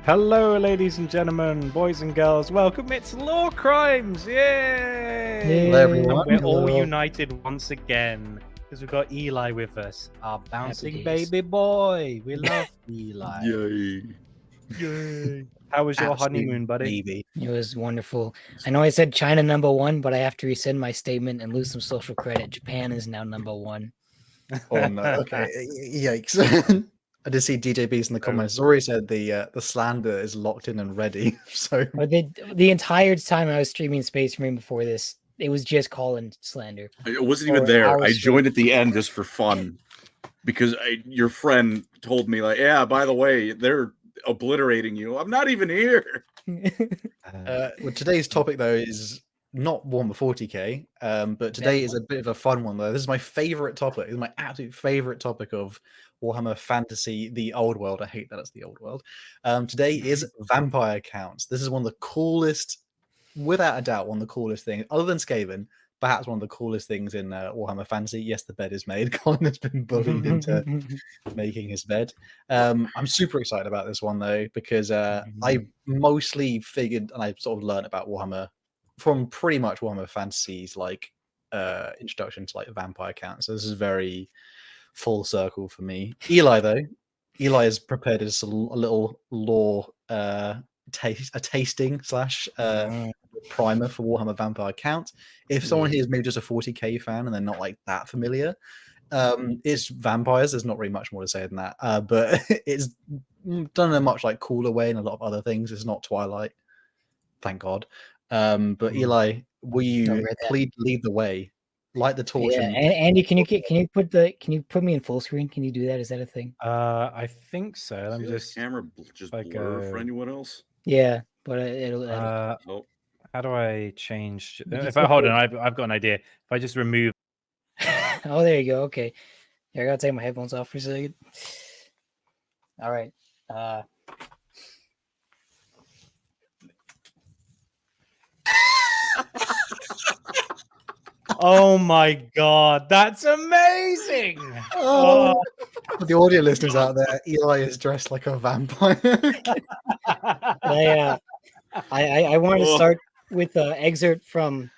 Hello, ladies and gentlemen, boys and girls. Welcome. It's Lorecrimes. Yay! Hello, everyone. We're all Hello. united once again because we've got Eli with us, our bouncing days. baby boy. We love Eli. Yay. Yay! How was your Absolute honeymoon, buddy? baby. It was wonderful. I know I said China #1, but I have to rescind my statement and lose some social credit. Japan is now #1. Oh no! Okay, yikes! I did see DJ Beast in the comments. Already said the slander is locked in and ready. So But the entire time I was streaming Space Marine before this, it was just Colin slander. I wasn't even Or there. our I stream. joined at the end just for fun because your friend told me, like, yeah, by the way, they're obliterating you. I'm not even here. well, today's topic though is not Warhammer 40k, but today is a bit of a fun one though. This is my favorite topic. This is my absolute favorite topic of Warhammer Fantasy, the old world. I hate that it's the old world. Today is vampire counts. This is one of the coolest, without a doubt, one of the coolest things, other than Skaven, perhaps one of the coolest things in Warhammer Fantasy. Yes, the bed is made. Colin has been bullied into making his bed. I'm super excited about this one though, because I mostly figured and I sort of learned about Warhammer from pretty much Warhammer Fantasy's like introduction to like vampire counts. So this is very full circle for me. Eli though, Eli has prepared us a little lore tasting slash primer for Warhammer Vampire Count. If someone here is maybe just a 40k fan and they're not like that familiar, it's vampires. There's not really much more to say than that. But it's done in a much like cooler way and a lot of other things. It's not Twilight, thank God. But Eli, will you please lead the way? Light the torch. Yeah, Andy, can you put me in full screen? Can you do that? Is that a thing? I think so. Let me just. Camera just like, blur for anyone else. Yeah, but it'll. Oh, How do I change? You If can I hold put- on, I've got an idea. If I just remove. Oh, there you go. Okay, here, I gotta take my headphones off for a second. All right. Oh my God, that's amazing! Oh, for the audio listeners out there, Eli is dressed like a vampire. I wanted to start with an excerpt from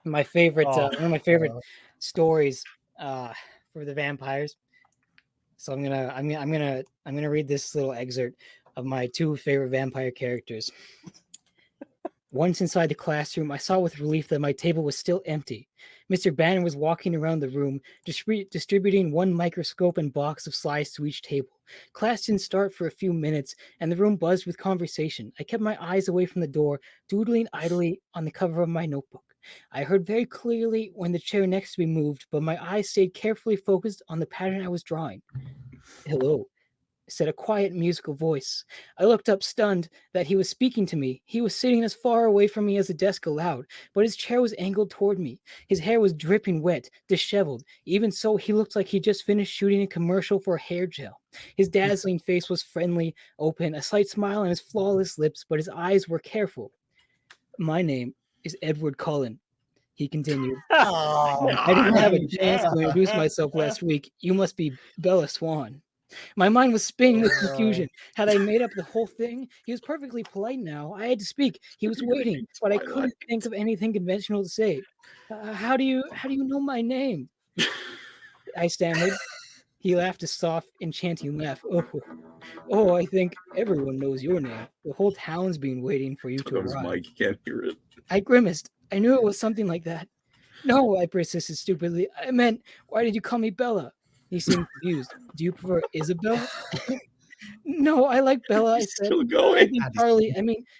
my favorite one of my favorite stories for the vampires. So I'm gonna read this little excerpt of my two favorite vampire characters. Once inside the classroom, I saw with relief that my table was still empty. Mr. Banner was walking around the room, distributing one microscope and box of slides to each table. Class didn't start for a few minutes, and the room buzzed with conversation. I kept my eyes away from the door, doodling idly on the cover of my notebook. I heard very clearly when the chair next to me moved, but my eyes stayed carefully focused on the pattern I was drawing. "Hello," said a quiet musical voice. I looked up, stunned that he was speaking to me. He was sitting as far away from me as the desk allowed, but his chair was angled toward me. His hair was dripping wet, disheveled. Even so, he looked like he just finished shooting a commercial for hair gel. His dazzling face was friendly, open, a slight smile on his flawless lips, but his eyes were careful. "My name is Edward Cullen," he continued. "I didn't have a chance to introduce myself last week. You must be Bella Swan." My mind was spinning with confusion. Had I made up the whole thing? He was perfectly polite now. I had to speak. He was waiting, but I couldn't think of anything conventional to say. How do you know my name?" I stammered. He laughed a soft, enchanting laugh. Oh, I think everyone knows your name. The whole town's been waiting for you to that was arrive." Mike. You can't hear it. I grimaced. I knew it was something like that. "No," I persisted stupidly. "I meant, why did you call me Bella?" He seemed confused. "Do you prefer Isabel?" "No, I like Bella," I He's said. still "I going. think Charlie,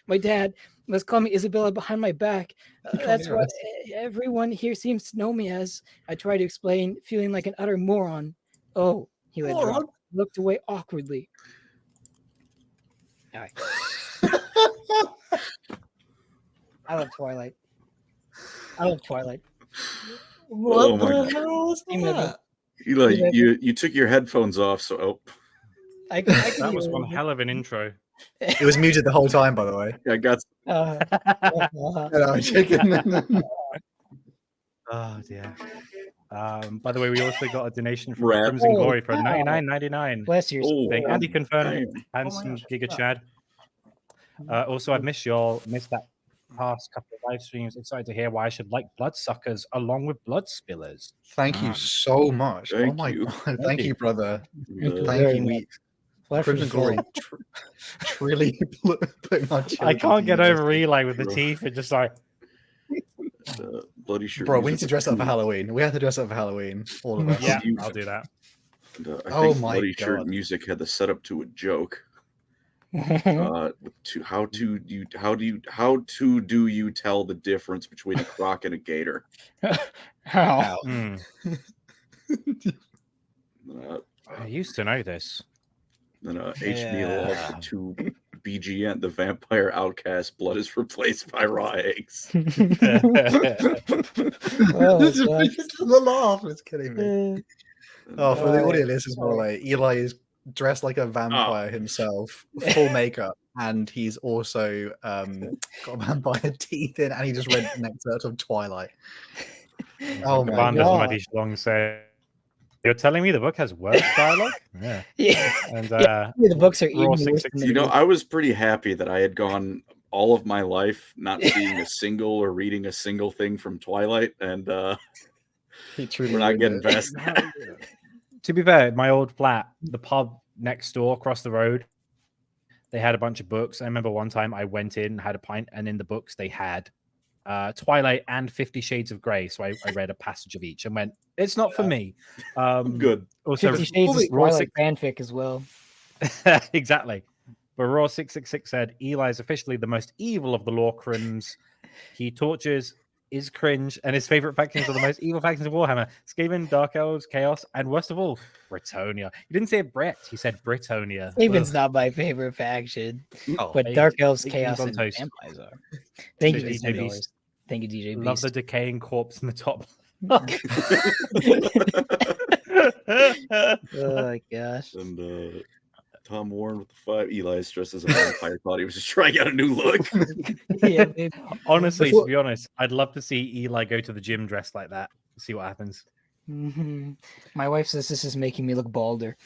my dad, must call me Isabella behind my back. That's what everyone here seems to know me as." I tried to explain, feeling like an utter moron. "Oh," he let drop, looked away awkwardly. All right. I love Twilight. Oh my God. hell is that? Eli, you took your headphones off, so I That was one hell of an intro. It was muted the whole time, by the way. I got No, chicken. Oh dear. By the way, we also got a donation from Rat. Crimson Oh, Glory for wow. $99.99. Bless your Oh, Thank Andy confirmed. damn. Handsome Giga Chad. Also, I've missed that past couple of live streams. Excited to hear why I should like bloodsuckers along with blood spillers. Thank you so much. Oh Thank my you. god. Thank you, brother. Thank you Thank very you. much. We Flesh Crimson is Glory gold. really putting our I children can't to get use. over Eli with the teeth and just like Bloody shirt. Bro, we need to music dress was up for cool. Halloween. We have to dress up for Halloween. All of us. yeah, You- I'll do that. And, I Oh think my Bloody Shirt God. music had the setup to a joke. How do you tell the difference between a croc and a gator? How? Ow. Hmm. Uh, I used to know this. then HB Yeah. Love to BGN, the vampire outcast. Blood is replaced by raw eggs. Oh, This is gosh. just the laugh. It's kidding me. Oh, for the audio listeners, by the way, Eli is dressed like a vampire himself, full makeup, and he's also got vampire teeth in, and he just read an excerpt of Twilight. Oh my Commander god! Muddy Schlong said, "You're telling me the book has worse dialogue?" Yeah. Yeah. And The books are even Raw worse 666. than the You know, movie. I was pretty happy that I had gone all of my life not seeing a single or reading a single thing from Twilight, and He truly we're not ruined getting it. past that. to be fair, my old flat, the pub next door across the road, they had a bunch of books. I remember one time I went in, had a pint, and in the books they had Twilight and 50 Shades of Grey. So I read a passage of each and went, it's not for me. Good. Also, 50 Shades of Raw Twilight fanfic as well. exactly. But Raw 666 said Eli is officially the most evil of the Lorecrimes. He tortures, is cringe, and his favorite factions are the most evil factions of Warhammer: Skaven, Dark Elves, Chaos, and worst of all, Britonia. He didn't say Brett, he said Britonia. Skaven's not my favorite faction, Oh, but Hey, Dark Elves, bacon Chaos, on and toast. Vampires are. Thank you, DJ DJ Beast. Beast. Thank you, DJ Love the Beast. decaying corpse in the top. Oh gosh. And Tom Warren with the 5. Eli's dressed as a vampire. Thought he was just trying out a new look. Yeah, babe. Honestly, Before- to be honest, I'd love to see Eli go to the gym dressed like that. See what happens. Mhm. My wife says this is making me look balder.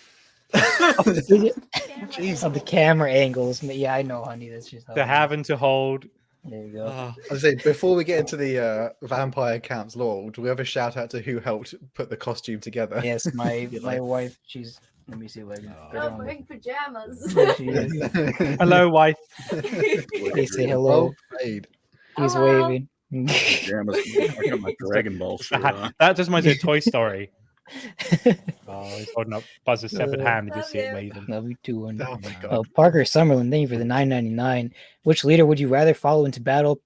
Jeez. Of the camera angles. Yeah, I know, honey. That's just how To it is. have and to hold. There you go. I was saying, before we get into the vampire counts lore, do we have a shout out to who helped put the costume together? Yes, my Eli. wife. She's. Let me see if I can. put it I'm on wearing pajamas. There she is. Hello, wife. They say hello. Well played. He's Hello. waving. Pajamas. I got my Dragon Ball shirt on. That just reminds me of Toy Story. Oh, he's holding up Buzz's severed hand and just see it waving. Love you too. And Oh my god. Parker Summerlin, thank you for the $9.99. Which leader would you rather follow into battle?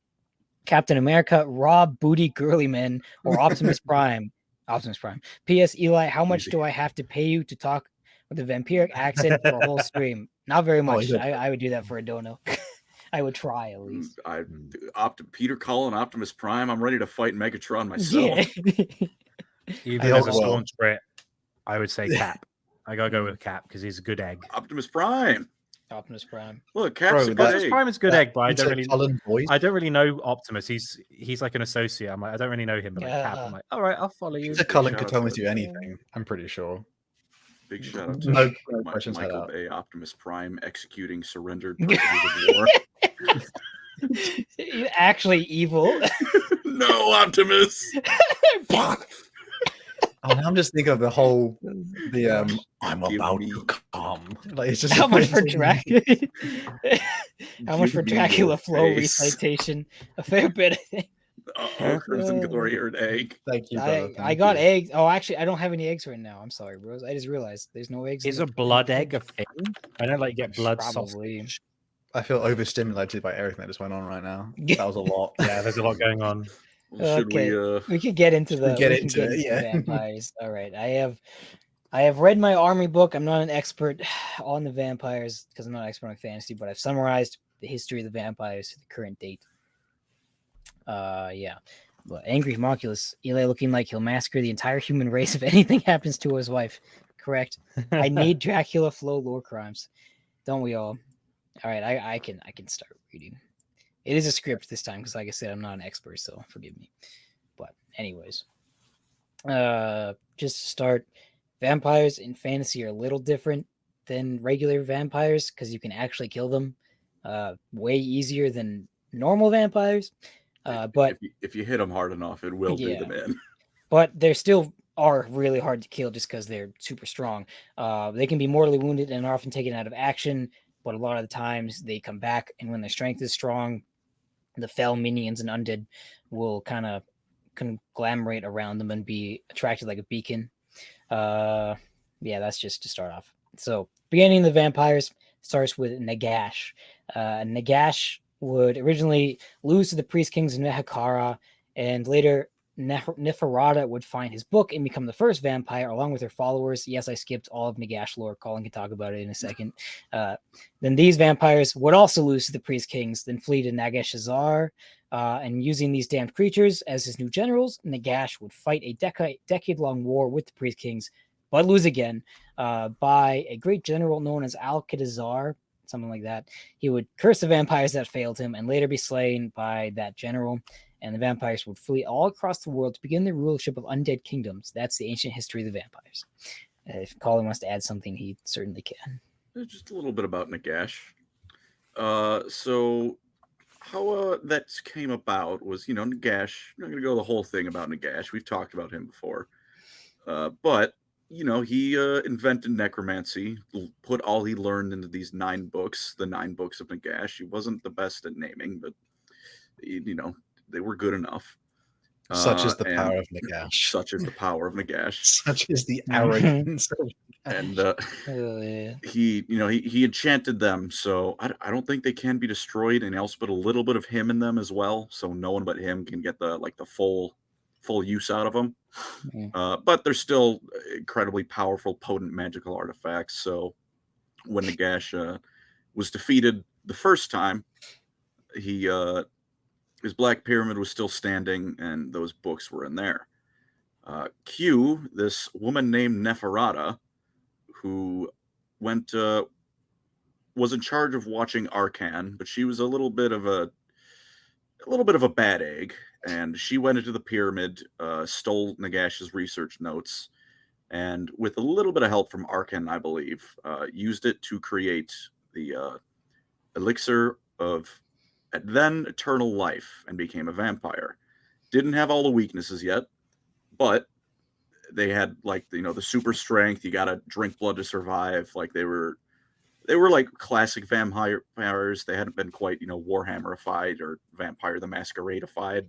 Captain America, Rob Booty Girly Men, or Optimus Prime? Optimus Prime. P.S. Eli, how much Easy. do I have to pay you to talk with a vampiric accent for a whole stream? Not very much. good. I would do that for a dono. I would try at least. Peter Cullen, Optimus Prime. I'm ready to fight Megatron myself. Yeah. Even I as a hope well. staunch Brit, I would say Cap. I gotta go with Cap because he's a good egg. Optimus Prime. Optimus Prime. Look, Cap's Bro, a good Optimus egg. Prime is a good egg, but I don't really, Cullen voice. I don't really know Optimus. He's like an associate. I'm like, I don't really know him, but like Cap, Yeah. I'm like, all right, I'll follow you. Peter Cullen shout could out tell me to- to do anything. I'm pretty sure. Big shout out to No questions Michael out. Bay, Optimus Prime, executing surrendered prisoners of war. Actually evil. No, Optimus. Oh, now I'm just thinking of the whole I'm Give about me- to come. Like it's just How much for Dracula? How much for Give me Dracula your flow face. recitation? A fair bit, I think. Crimson Glory or an egg. Thank you, brother. I Thank got you. eggs. Oh, actually, I don't have any eggs right now. I'm sorry, bros. I just realized there's no eggs. in Is the a blood egg a thing? I don't like get blood Probably. sausage. I feel overstimulated by everything that just went on right now. That was a lot. Yeah, there's a lot going on. Should we We could get into we the get we can into it? the Yeah. vampires. All right. I have read my army book. I'm not an expert on the vampires because I'm not an expert on fantasy, but I've summarized the history of the vampires to the current date. Yeah. But angry homunculus, Eli looking like he'll massacre the entire human race if anything happens to his wife. Correct. I need Dracula flow lore crimes. Don't we all? All right, I can start reading. It is a script this time because, like I said, I'm not an expert, so forgive me. But anyways, just to start, vampires in fantasy are a little different than regular vampires because you can actually kill them. way easier than normal vampires. But if you hit them hard enough, it will do them in. But they're still are really hard to kill just because they're super strong. They can be mortally wounded and are often taken out of action, but a lot of the times they come back, and when their strength is strong, the fell minions and undead will kind of conglomerate around them and be attracted like a beacon. That's just to start off. So beginning of the vampires starts with Nagash. Nagash would originally lose to the priest kings of Nehekara, and later Neferata would find his book and become the first vampire along with her followers. Yes, I skipped all of Nagash lore. Colin can talk about it in a second. Then these vampires would also lose to the priest kings, then flee to Nagashazar, and using these damned creatures as his new generals, Nagash would fight a decade-long war with the priest kings, but lose again by a great general known as Al-Qadazar, something like that. He would curse the vampires that failed him and later be slain by that general. And the vampires would flee all across the world to begin the rulership of undead kingdoms. That's the ancient history of the vampires. If Colin wants to add something, he certainly can. Just a little bit about Nagash. So how that came about was, Nagash. I'm not going to go the whole thing about Nagash. We've talked about him before. But, he invented necromancy, put all he learned into these 9 books, the 9 books of Nagash. He wasn't the best at naming, but, they were good enough. Such is the power of Nagash. Such is the power of Nagash. Such is the arrogance of Nagash. And he enchanted them, so I don't think they can be destroyed. And he also put a little bit of him in them as well, so no one but him can get the full use out of them. But they're still incredibly powerful, potent magical artifacts. So when Nagash was defeated the first time, his Black Pyramid was still standing, and those books were in there. Q, this woman named Neferata, who was in charge of watching Arcan, but she was a little bit of a bad egg, and she went into the pyramid, stole Nagash's research notes, and with a little bit of help from Arcan, I believe, used it to create the elixir of then eternal life and became a vampire. Didn't have all the weaknesses yet, but they had the super strength. You gotta drink blood to survive. Like they were like classic vampires. They hadn't been quite Warhammerified or Vampire the Masquerade-ified.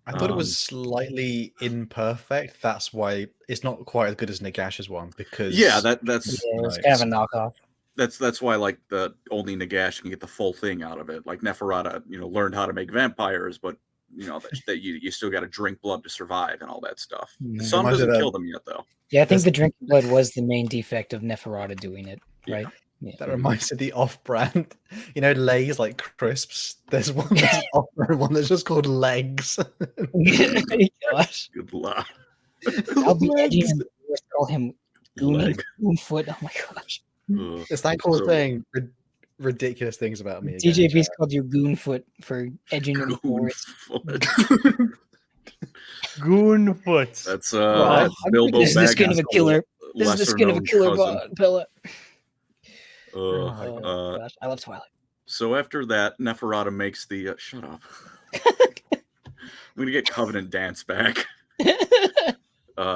I thought it was slightly imperfect. That's why it's not quite as good as Nagash's one, because that's it's kind of a knockoff. That's why the only Nagash can get the full thing out of it. Like Neferata, learned how to make vampires, but that you still got to drink blood to survive and all that stuff. The sun doesn't kill them yet, though. Yeah, I think the drinking blood was the main defect of Neferata doing it, right? Yeah. That reminds me of the off-brand, Lay's like crisps. There's one that's off-brand, one that's just called Legs. Gosh. Good luck. I'll be edgy and call him Goonfoot. Oh my gosh. It's that called saying ridiculous things about me. DJ Beast called you Goonfoot for edging in the forest. Goonfoot. That's Bilbo This is the skin of a killer. This is the skin of a killer pellet. Gosh, I love Twilight. So after that, Neferata makes the shut up. I'm gonna get Covenant Dance back.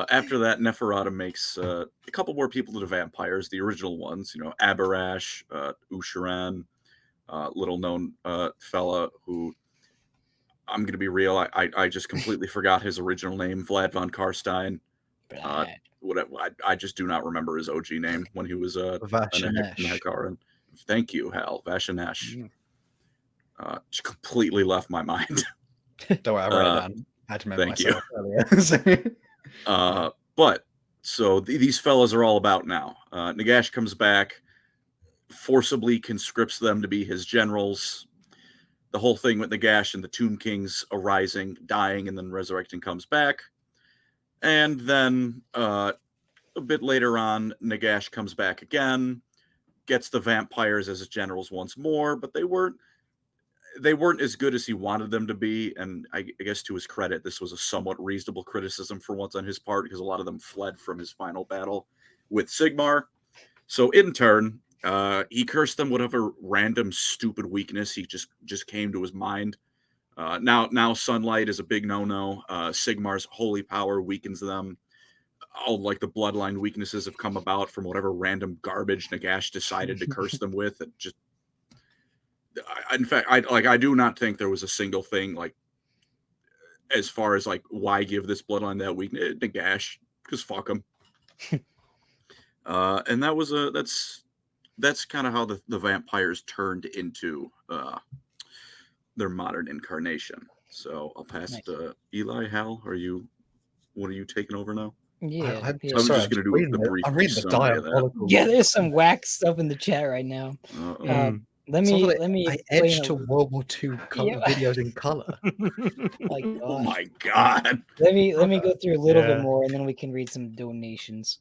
After that, Neferata makes a couple more people to the vampires, the original ones, Abarash, Usharan, little known fella who, I'm going to be real, I just completely forgot his original name, Vlad von Karstein. I just do not remember his OG name when he was a Nehekaran. Thank you, Hal. Vashanesh. Just completely left my mind. Don't worry, I wrote it down. I had to remember myself earlier. But so these fellas are all about now. Nagash comes back, forcibly conscripts them to be his generals. The whole thing with Nagash and the Tomb Kings arising, dying, and then resurrecting comes back. And then a bit later on, Nagash comes back again, gets the vampires as his generals once more, but they weren't as good as he wanted them to be. And I guess to his credit, this was a somewhat reasonable criticism for once on his part, because a lot of them fled from his final battle with Sigmar. So in turn, He cursed them whatever random stupid weakness he just came to his mind. Now sunlight is a big no-no. Sigmar's holy power weakens them. All like the bloodline weaknesses have come about from whatever random garbage Nagash decided to curse them with. It just, in fact, I do not think there was a single thing like as far as like why give this bloodline that weakness. Nagash, because fuck him. And that's kind of how the vampires turned into their modern incarnation. So I'll pass it to Eli. Hal, what are you taking over now? Yeah, I'm just going to do a brief I'm reading the summary of that. diabolical. yeah. There's some whack stuff in the chat right now. Let me. I explain edged to World War II videos in color. My Oh gosh. my god! Let me go through a little bit more, and then we can read some donations.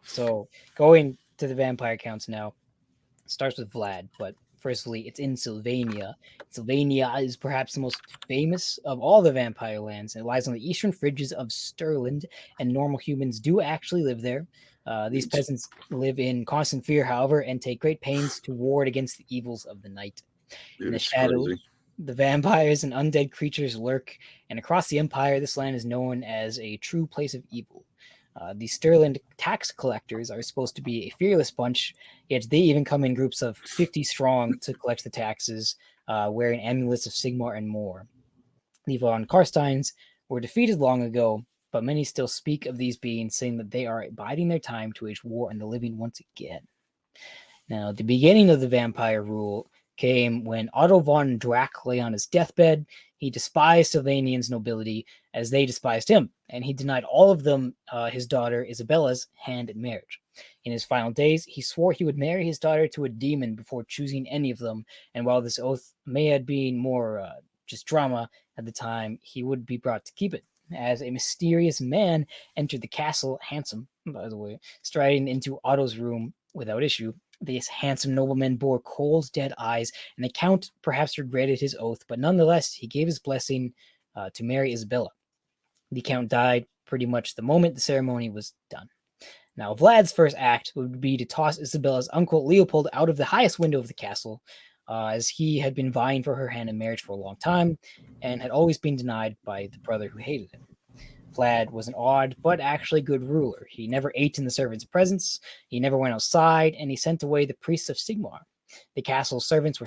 So going to the vampire counts now. It starts with Vlad, but firstly, it's in Sylvania. Sylvania is perhaps the most famous of all the vampire lands. It lies on the eastern fringes of Stirland, and normal humans do actually live there. These peasants live in constant fear, however, and take great pains to ward against the evils of the night. In the shadows, the vampires and undead creatures lurk, and across the empire, this land is known as a true place of evil. The Stirland tax collectors are supposed to be a fearless bunch, yet they even come in groups of 50 strong to collect the taxes, wearing amulets of Sigmar and more. The von Karsteins were defeated long ago, but many still speak of these beings, saying that they are biding their time to wage war on the living once again. Now, the beginning of the vampire rule came when Otto von Drac lay on his deathbed. He despised Sylvanians' nobility as they despised him, and he denied all of them his daughter Isabella's hand in marriage. In his final days, he swore he would marry his daughter to a demon before choosing any of them, and while this oath may have been more just drama at the time, he would be brought to keep it, as a mysterious man entered the castle, handsome, by the way, striding into Otto's room without issue. This handsome nobleman bore cold, dead eyes, and the count perhaps regretted his oath, but nonetheless, he gave his blessing to marry Isabella. The count died pretty much the moment the ceremony was done. Now, Vlad's first act would be to toss Isabella's uncle Leopold out of the highest window of the castle, as he had been vying for her hand in marriage for a long time, and had always been denied by the brother who hated him. Vlad was an odd but actually good ruler. He never ate in the servants' presence, he never went outside, and he sent away the priests of Sigmar. The castle servants were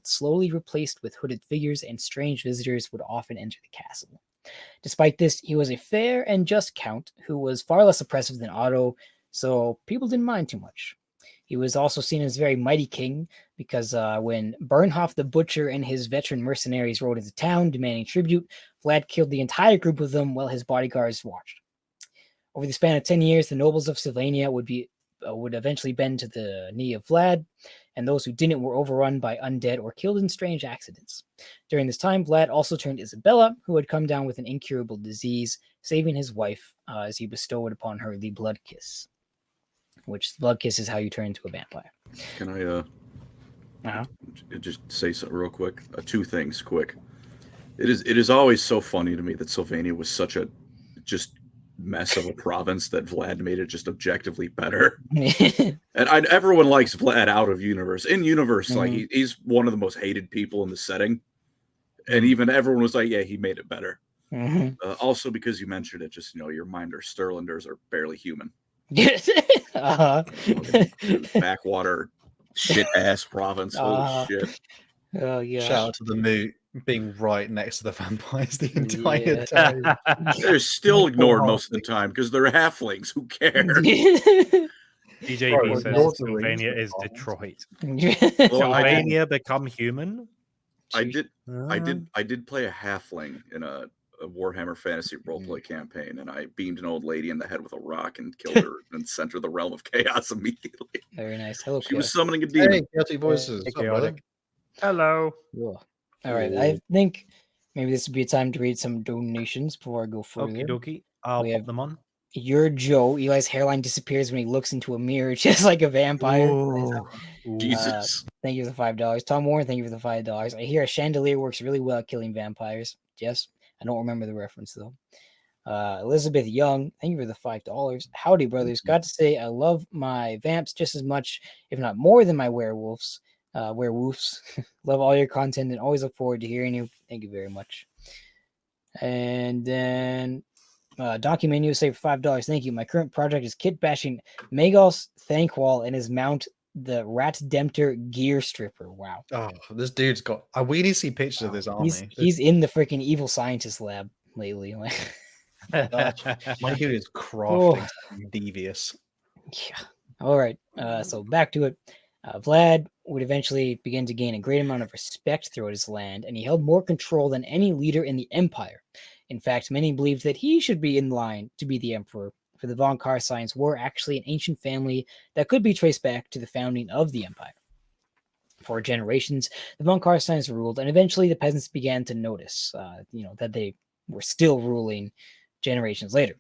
slowly replaced with hooded figures, and strange visitors would often enter the castle. Despite this, he was a fair and just count who was far less oppressive than Otto, so people didn't mind too much. He was also seen as a very mighty king because when Bernhoff the Butcher and his veteran mercenaries rode into town demanding tribute, Vlad killed the entire group of them while his bodyguards watched. Over the span of 10 years, the nobles of Sylvania would eventually bend to the knee of Vlad, and those who didn't were overrun by undead or killed in strange accidents. During this time, Vlad also turned Isabella, who had come down with an incurable disease, saving his wife as he bestowed upon her the blood kiss. Which the blood kiss is how you turn into a vampire. Can I just say something real quick? Two things quick. It is always so funny to me that Sylvania was such a just mess of a province that Vlad made it just objectively better. And everyone likes Vlad out of universe. In universe, like he's one of the most hated people in the setting. And even everyone was like, yeah, he made it better. Also, because you mentioned it, just your reminder, Stirlanders are barely human. Backwater shit ass province. Holy shit. Oh yeah. Shout out to the moot being right next to the vampires the entire time. They're still ignored most of the time because they're halflings. Who cares? DJB says Sylvania is Detroit. Sylvania become human? I did play a halfling in a Warhammer fantasy roleplay campaign, and I beamed an old lady in the head with a rock and killed her and sent her the realm of chaos immediately. Very nice. Hello, she was summoning a demon. Hey, chaotic voices. Chaotic. Hello. Cool. All right. I think maybe this would be a time to read some donations before I go further. Okie dokie. I'll pop them on. Your Joe. Eli's hairline disappears when he looks into a mirror, just like a vampire. Jesus. Thank you for the $5. Tom Warren, thank you for the $5. I hear a chandelier works really well at killing vampires. Yes. I don't remember the reference though. Elizabeth Young, thank you for the $5. Howdy, brothers. Got to say, I love my vamps just as much, if not more, than my werewolves. Werewolves. Love all your content and always look forward to hearing you. Thank you very much. And then Donkey Menu saved $5. Thank you. My current project is kit bashing Magos Thankwall and his mount, the Rat Dempter Gear Stripper. Wow. Oh, this dude's got. We need to see pictures of this army. He's in the freaking evil scientist lab lately. My dude is crafting something devious. Yeah. All right. So back to it. Vlad would eventually begin to gain a great amount of respect throughout his land, and he held more control than any leader in the empire. In fact, many believed that he should be in line to be the emperor, for the von Carsteins were actually an ancient family that could be traced back to the founding of the empire. For generations, the von Carsteins ruled, and eventually the peasants began to notice, that they were still ruling generations later.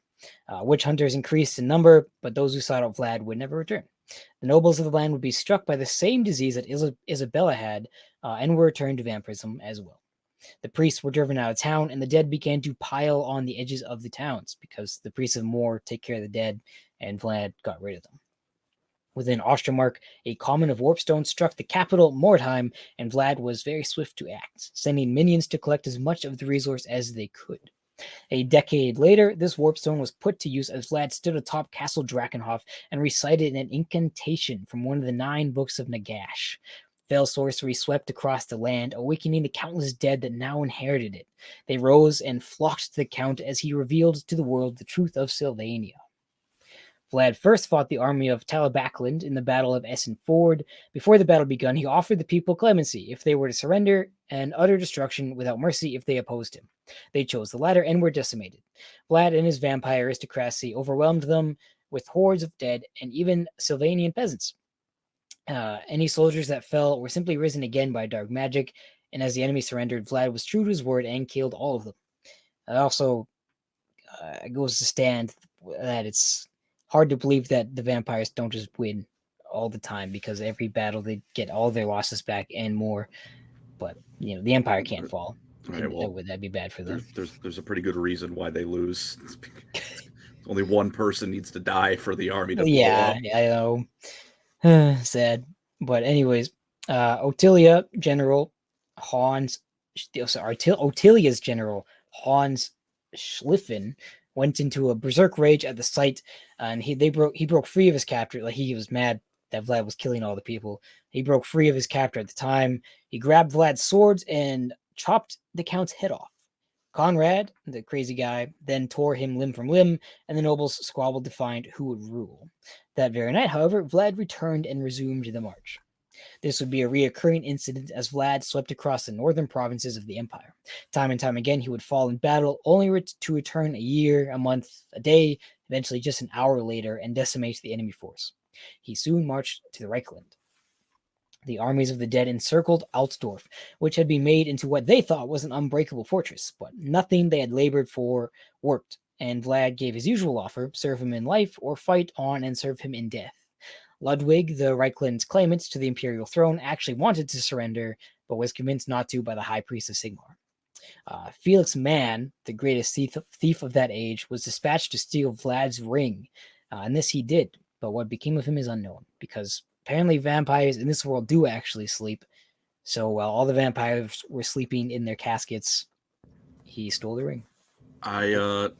Witch hunters increased in number, but those who sought out Vlad would never return. The nobles of the land would be struck by the same disease that Isabella had, and were returned to vampirism as well. The priests were driven out of town, and the dead began to pile on the edges of the towns, because the priests of Moor take care of the dead, and Vlad got rid of them. Within Ostermark, a common of warpstone struck the capital, Mordheim, and Vlad was very swift to act, sending minions to collect as much of the resource as they could. A decade later, this warpstone was put to use as Vlad stood atop Castle Drakenhof and recited an incantation from one of the 9 books of Nagash. Fell sorcery swept across the land, awakening the countless dead that now inherited it. They rose and flocked to the Count as he revealed to the world the truth of Sylvania. Vlad first fought the army of Talabacland in the Battle of Essen Ford. Before the battle begun, he offered the people clemency if they were to surrender, and utter destruction without mercy if they opposed him. They chose the latter and were decimated. Vlad and his vampire aristocracy overwhelmed them with hordes of dead and even Sylvanian peasants. Any soldiers that fell were simply risen again by dark magic, and as the enemy surrendered, Vlad was true to his word and killed all of them. It also goes to stand that it's hard to believe that the vampires don't just win all the time, because every battle they get all their losses back and more. But the empire can't fall. Right, well, would that be bad for them? There's a pretty good reason why they lose. Only one person needs to die for the army to blow up. I know. Sad. But anyways, Otilia's general Hans Schliffen went into a berserk rage at the sight, and he broke free of his captor. Like, he was mad that Vlad was killing all the people. He broke free of his captor at the time. He grabbed Vlad's swords and chopped the Count's head off. Conrad, the crazy guy, then tore him limb from limb, and the nobles squabbled to find who would rule. That very night, however, Vlad returned and resumed the march. This would be a reoccurring incident as Vlad swept across the northern provinces of the empire. Time and time again, he would fall in battle, only to return a year, a month, a day, eventually just an hour later, and decimate the enemy force. He soon marched to the Reichland. The armies of the dead encircled Altdorf, which had been made into what they thought was an unbreakable fortress, but nothing they had labored for worked, and Vlad gave his usual offer: serve him in life or fight on and serve him in death. Ludwig, the Reichland's claimant to the imperial throne, actually wanted to surrender, but was convinced not to by the high priest of Sigmar. Felix Mann, the greatest thief of that age, was dispatched to steal Vlad's ring, and this he did, but what became of him is unknown, because apparently vampires in this world do actually sleep. So while all the vampires were sleeping in their caskets, he stole the ring. I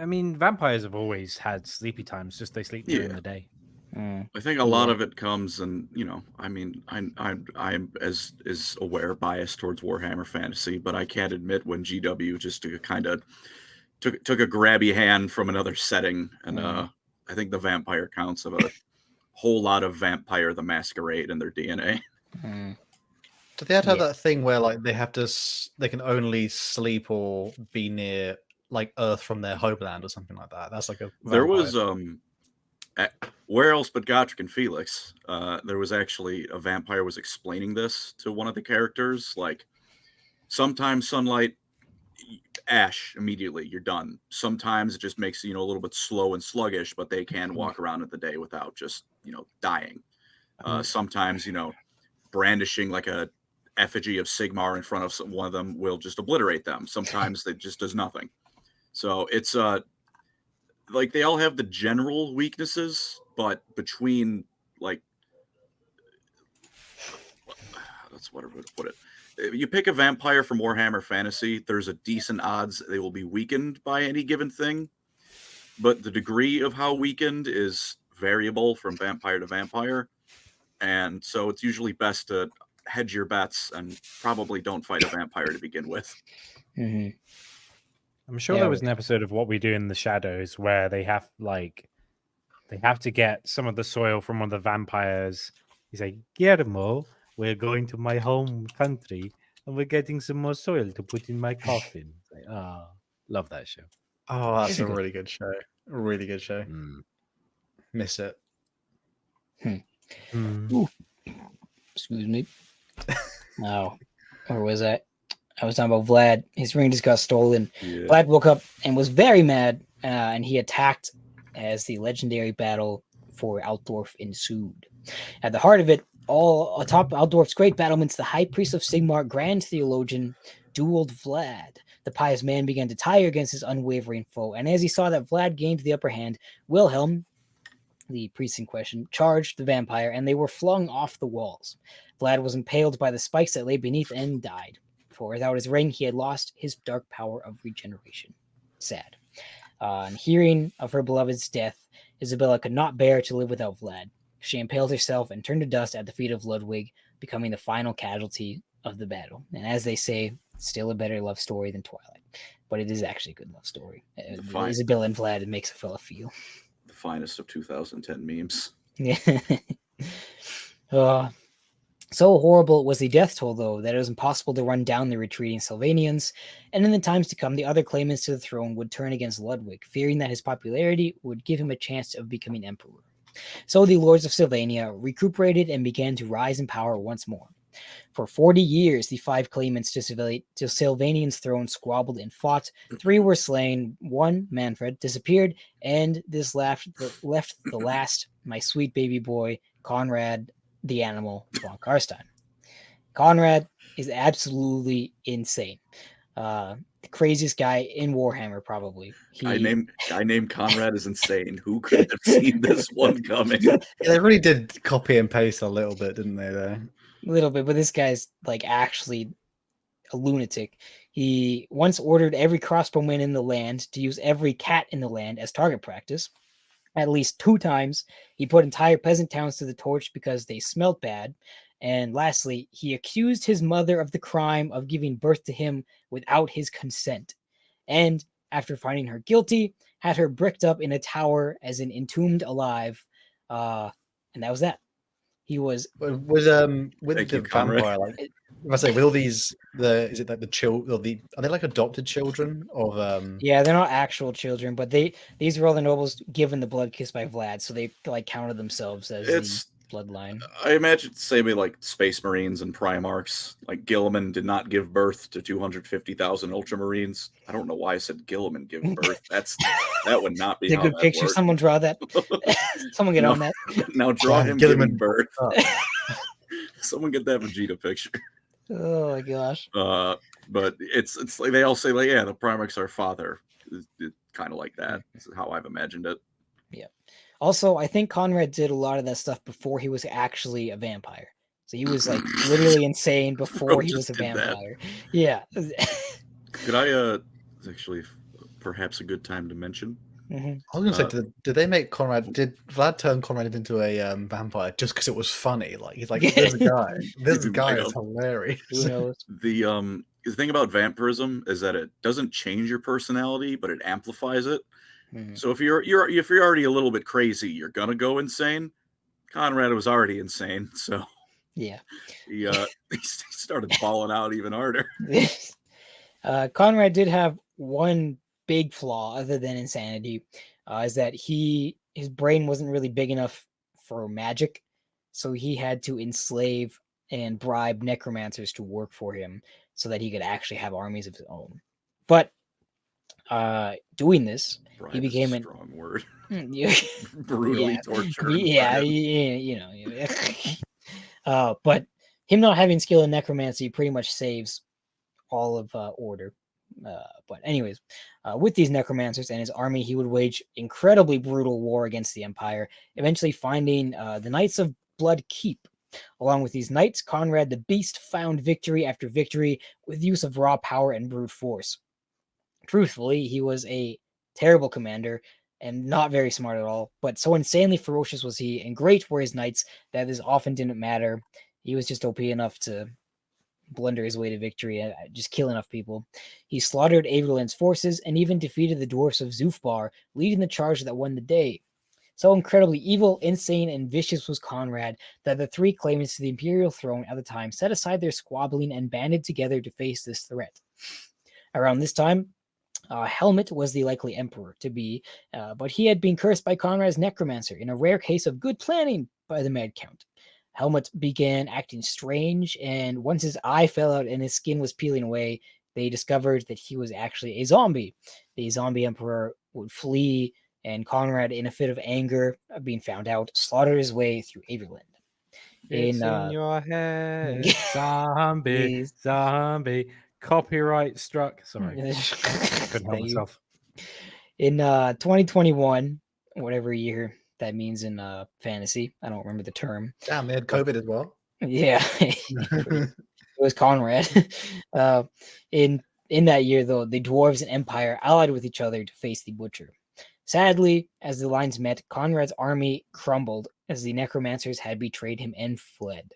mean, vampires have always had sleepy times, just they sleep during the day. I think a lot of it comes, and I mean, I'm as aware biased towards Warhammer Fantasy, but I can't admit when GW just kind of took a grabby hand from another setting, and I think the vampire counts of a whole lot of Vampire the Masquerade in their DNA. Do they have to have that thing where like they can only sleep or be near like Earth from their homeland or something like that? That's like a vampire. There was where else but Gotrek and Felix, there was actually a vampire was explaining this to one of the characters, like sometimes sunlight, ash, immediately you're done. Sometimes it just makes you a little bit slow and sluggish, but they can walk around in the day without just dying. Sometimes brandishing like a effigy of Sigmar in front of one of them will just obliterate them. Sometimes it just does nothing. So it's like they all have the general weaknesses, but between like that's what I would put it. If you pick a vampire from Warhammer Fantasy, there's a decent odds they will be weakened by any given thing, but the degree of how weakened is variable from vampire to vampire, and so it's usually best to hedge your bets and probably don't fight a vampire to begin with. Mm-hmm. I'm sure there was an episode of What We Do in the Shadows where they have to get some of the soil from one of the vampires. He's like, Guillermo, we're going to my home country and we're getting some more soil to put in my coffin. Like, love that show. Oh, that's a really good show. A really good show. Miss it. Excuse me. Oh, where was I? I was talking about Vlad. His ring just got stolen. Yeah. Vlad woke up and was very mad, and he attacked as the legendary battle for Altdorf ensued. At the heart of it, all atop Altdorf's great battlements, the high priest of Sigmar, grand theologian, dueled Vlad. The pious man began to tire against his unwavering foe, and as he saw that Vlad gained the upper hand, Wilhelm, the priest in question, charged the vampire, and they were flung off the walls. Vlad was impaled by the spikes that lay beneath and died. For without his ring, he had lost his dark power of regeneration. Sad. And hearing of her beloved's death, Isabella could not bear to live without Vlad. She impaled herself and turned to dust at the feet of Ludwig, becoming the final casualty of the battle. And as they say, still a better love story than Twilight. But it is actually a good love story. Isabella and Vlad, it makes a fella feel. The finest of 2010 memes. Yeah. So horrible was the death toll, though, that it was impossible to run down the retreating Sylvanians, and in the times to come, the other claimants to the throne would turn against Ludwig, fearing that his popularity would give him a chance of becoming emperor. So the lords of Sylvania recuperated and began to rise in power once more. For 40 years, the 5 claimants to Sylvanian's throne squabbled and fought. 3 were slain, 1, Manfred, disappeared, and this left the last, my sweet baby boy, Conrad, the animal, von Karstein. Conrad is absolutely insane. The craziest guy in Warhammer, probably. Guy named Conrad is insane. Who could have seen this one coming? Yeah, they really did copy and paste a little bit, didn't they, there? A little bit, but this guy's like actually a lunatic. He once ordered every crossbowman in the land to use every cat in the land as target practice. At least 2 times, he put entire peasant towns to the torch because they smelt bad. And lastly, he accused his mother of the crime of giving birth to him without his consent. And after finding her guilty, had her bricked up in a tower as an entombed alive. And that was that. He was with the vampire, like I say, with all these, is it like the children? Are they like adopted children of? Yeah, they're not actual children, but these were all the nobles given the blood kiss by Vlad, so they like counted themselves as the bloodline. I imagine it's same way like Space Marines and Primarchs. Like Gilliman did not give birth to 250,000 Ultramarines. I don't know why I said Gilliman give birth. That would not be it's a good picture. Worked. Someone draw that. Someone get on that. Now draw him giving birth. Someone get that Vegeta picture. Oh my gosh. But it's like they all say like, yeah, the Primarch's our father. It's kind of like that. This is how I've imagined it. Yeah. Also, I think Conrad did a lot of that stuff before he was actually a vampire. So he was like literally insane before he was a vampire. That. Yeah. Could I actually perhaps a good time to mention? Mm-hmm. I was gonna say, did they make Conrad? Did Vlad turn Conrad into a vampire just because it was funny? Like he's like, this guy is hilarious. Who knows? The thing about vampirism is that it doesn't change your personality, but it amplifies it. Mm-hmm. So if you're already a little bit crazy, you're gonna go insane. Conrad was already insane, so yeah, he started balling out even harder. Conrad did have one big flaw other than insanity, is that his brain wasn't really big enough for magic, so he had to enslave and bribe necromancers to work for him so that he could actually have armies of his own. But doing this, bribe he became a strong word. Brutally tortured. Yeah, but him not having skill in necromancy pretty much saves all of Order. But anyways, with these necromancers and his army, he would wage incredibly brutal war against the Empire, eventually finding the Knights of Blood Keep. Along with these knights, Conrad the Beast found victory after victory with use of raw power and brute force. Truthfully, he was a terrible commander and not very smart at all, but so insanely ferocious was he, and great were his knights, that this often didn't matter. He was just OP enough to blunder his way to victory and just kill enough people. He slaughtered Averland's forces and even defeated the dwarfs of Zufbar, leading the charge that won the day. So incredibly evil, insane, and vicious was Conrad that the three claimants to the imperial throne at the time set aside their squabbling and banded together to face this threat. Around this time, Helmut was the likely emperor to be, but he had been cursed by Conrad's necromancer in a rare case of good planning by the Mad Count. Helmut began acting strange, and once his eye fell out and his skin was peeling away, they discovered that he was actually a zombie. The zombie emperor would flee, and Conrad, in a fit of anger of being found out, slaughtered his way through Averland. It's in your head, zombie, zombie. Copyright struck. Sorry, couldn't help myself. In 2021, whatever year that means in fantasy, I don't remember the term. Damn, they had COVID as well. Yeah, it was Conrad. In that year, though, the dwarves and Empire allied with each other to face the Butcher. Sadly, as the lines met, Conrad's army crumbled as the necromancers had betrayed him and fled.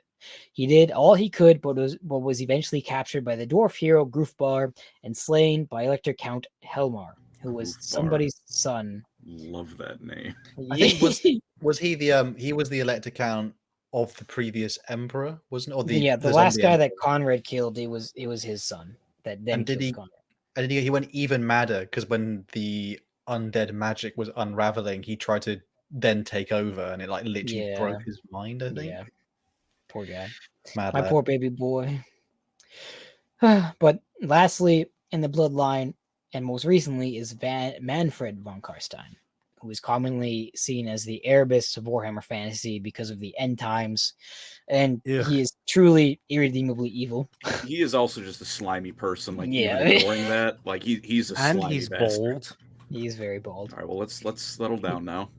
He did all he could, but was eventually captured by the dwarf hero Grufbar and slain by Elector Count Helmar, who was somebody's son. Love that name. I think was he the Elector Count of the previous emperor, wasn't it? Or the last guy that Conrad killed, it was his son that then killed Conrad. And he went even madder because when the undead magic was unraveling, he tried to then take over, and it like literally broke his mind. I think. Yeah. Poor guy. Mad My lad. poor baby boy. But lastly, in the bloodline, and most recently, is Manfred von Karstein, who is commonly seen as the Erebus of Warhammer Fantasy because of the end times, and he is truly irredeemably evil. He is also just a slimy person. Like, even ignoring that, like he's a slimy and he's bastard. bald. He's very bald. All right, well, let's settle down now.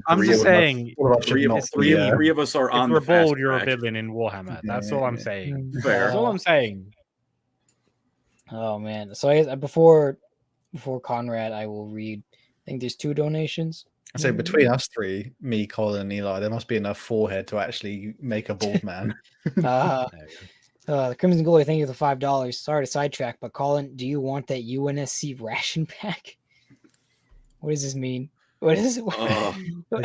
I'm just saying, three of us are on the fast bald, you're a track. villain in Warhammer. That's all I'm saying. Fair. That's all I'm saying. Oh man! So I before Conrad, I will read. I think there's 2 donations. So between us three, me, Colin, and Eli, there must be enough forehead to actually make a bald man. The Crimson Glory, thank you for the $5. Sorry to sidetrack, but Colin, do you want that UNSC ration pack? What does this mean? What is it?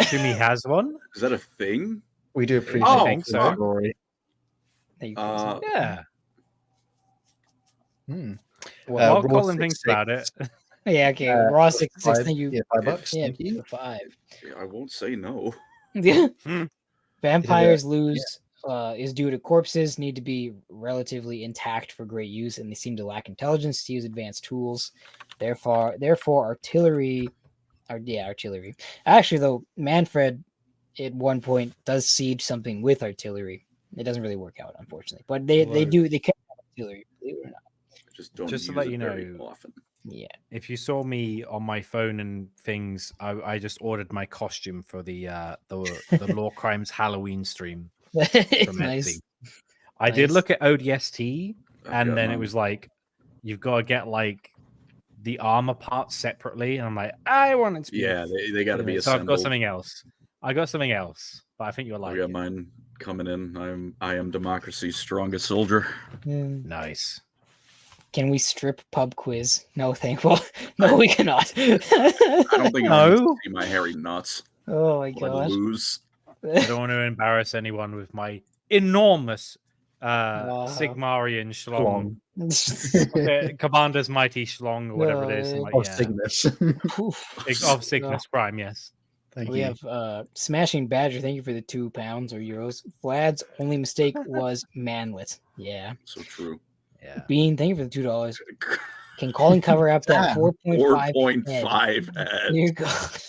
Jimmy has one. Is that a thing? We do appreciate I think so. Glory. Yeah. Well, Colin thinks about it. Yeah, okay. Raw 66, thank you. Yeah, $5. Yeah, Thank you. 5. Yeah, I won't say no. Vampires lose is due to corpses need to be relatively intact for great use, and they seem to lack intelligence to use advanced tools. Therefore, artillery. Actually, though, Manfred at one point does siege something with artillery. It doesn't really work out, unfortunately, but they can have artillery, believe it or not. Just to let you know, often. Yeah. If you saw me on my phone and things, I just ordered my costume for the Lorecrimes Halloween stream. From Nice. I did look at ODST, and then it was like, you've got to get like the armor parts separately, and I'm like, I want it to be. Yeah, they got to be so assembled. I've got something else. But I think you'll like I got it. mine coming in. I am democracy's strongest soldier. Nice. Can we strip pub quiz? No, thankful. No, we cannot. I don't think I need to see my hairy nuts. Oh my god. Lose. I don't want to embarrass anyone with my enormous Sigmarian schlong. Commander's mighty schlong, or whatever it is. Of Cygnus. Of Cygnus Prime, yes. We have Smashing Badger, thank you for the £2 or euros. Vlad's only mistake was manlet. Yeah. So true. Yeah. Bean, thank you for the $2. Can Colin cover up that 4.5 head? Dear God.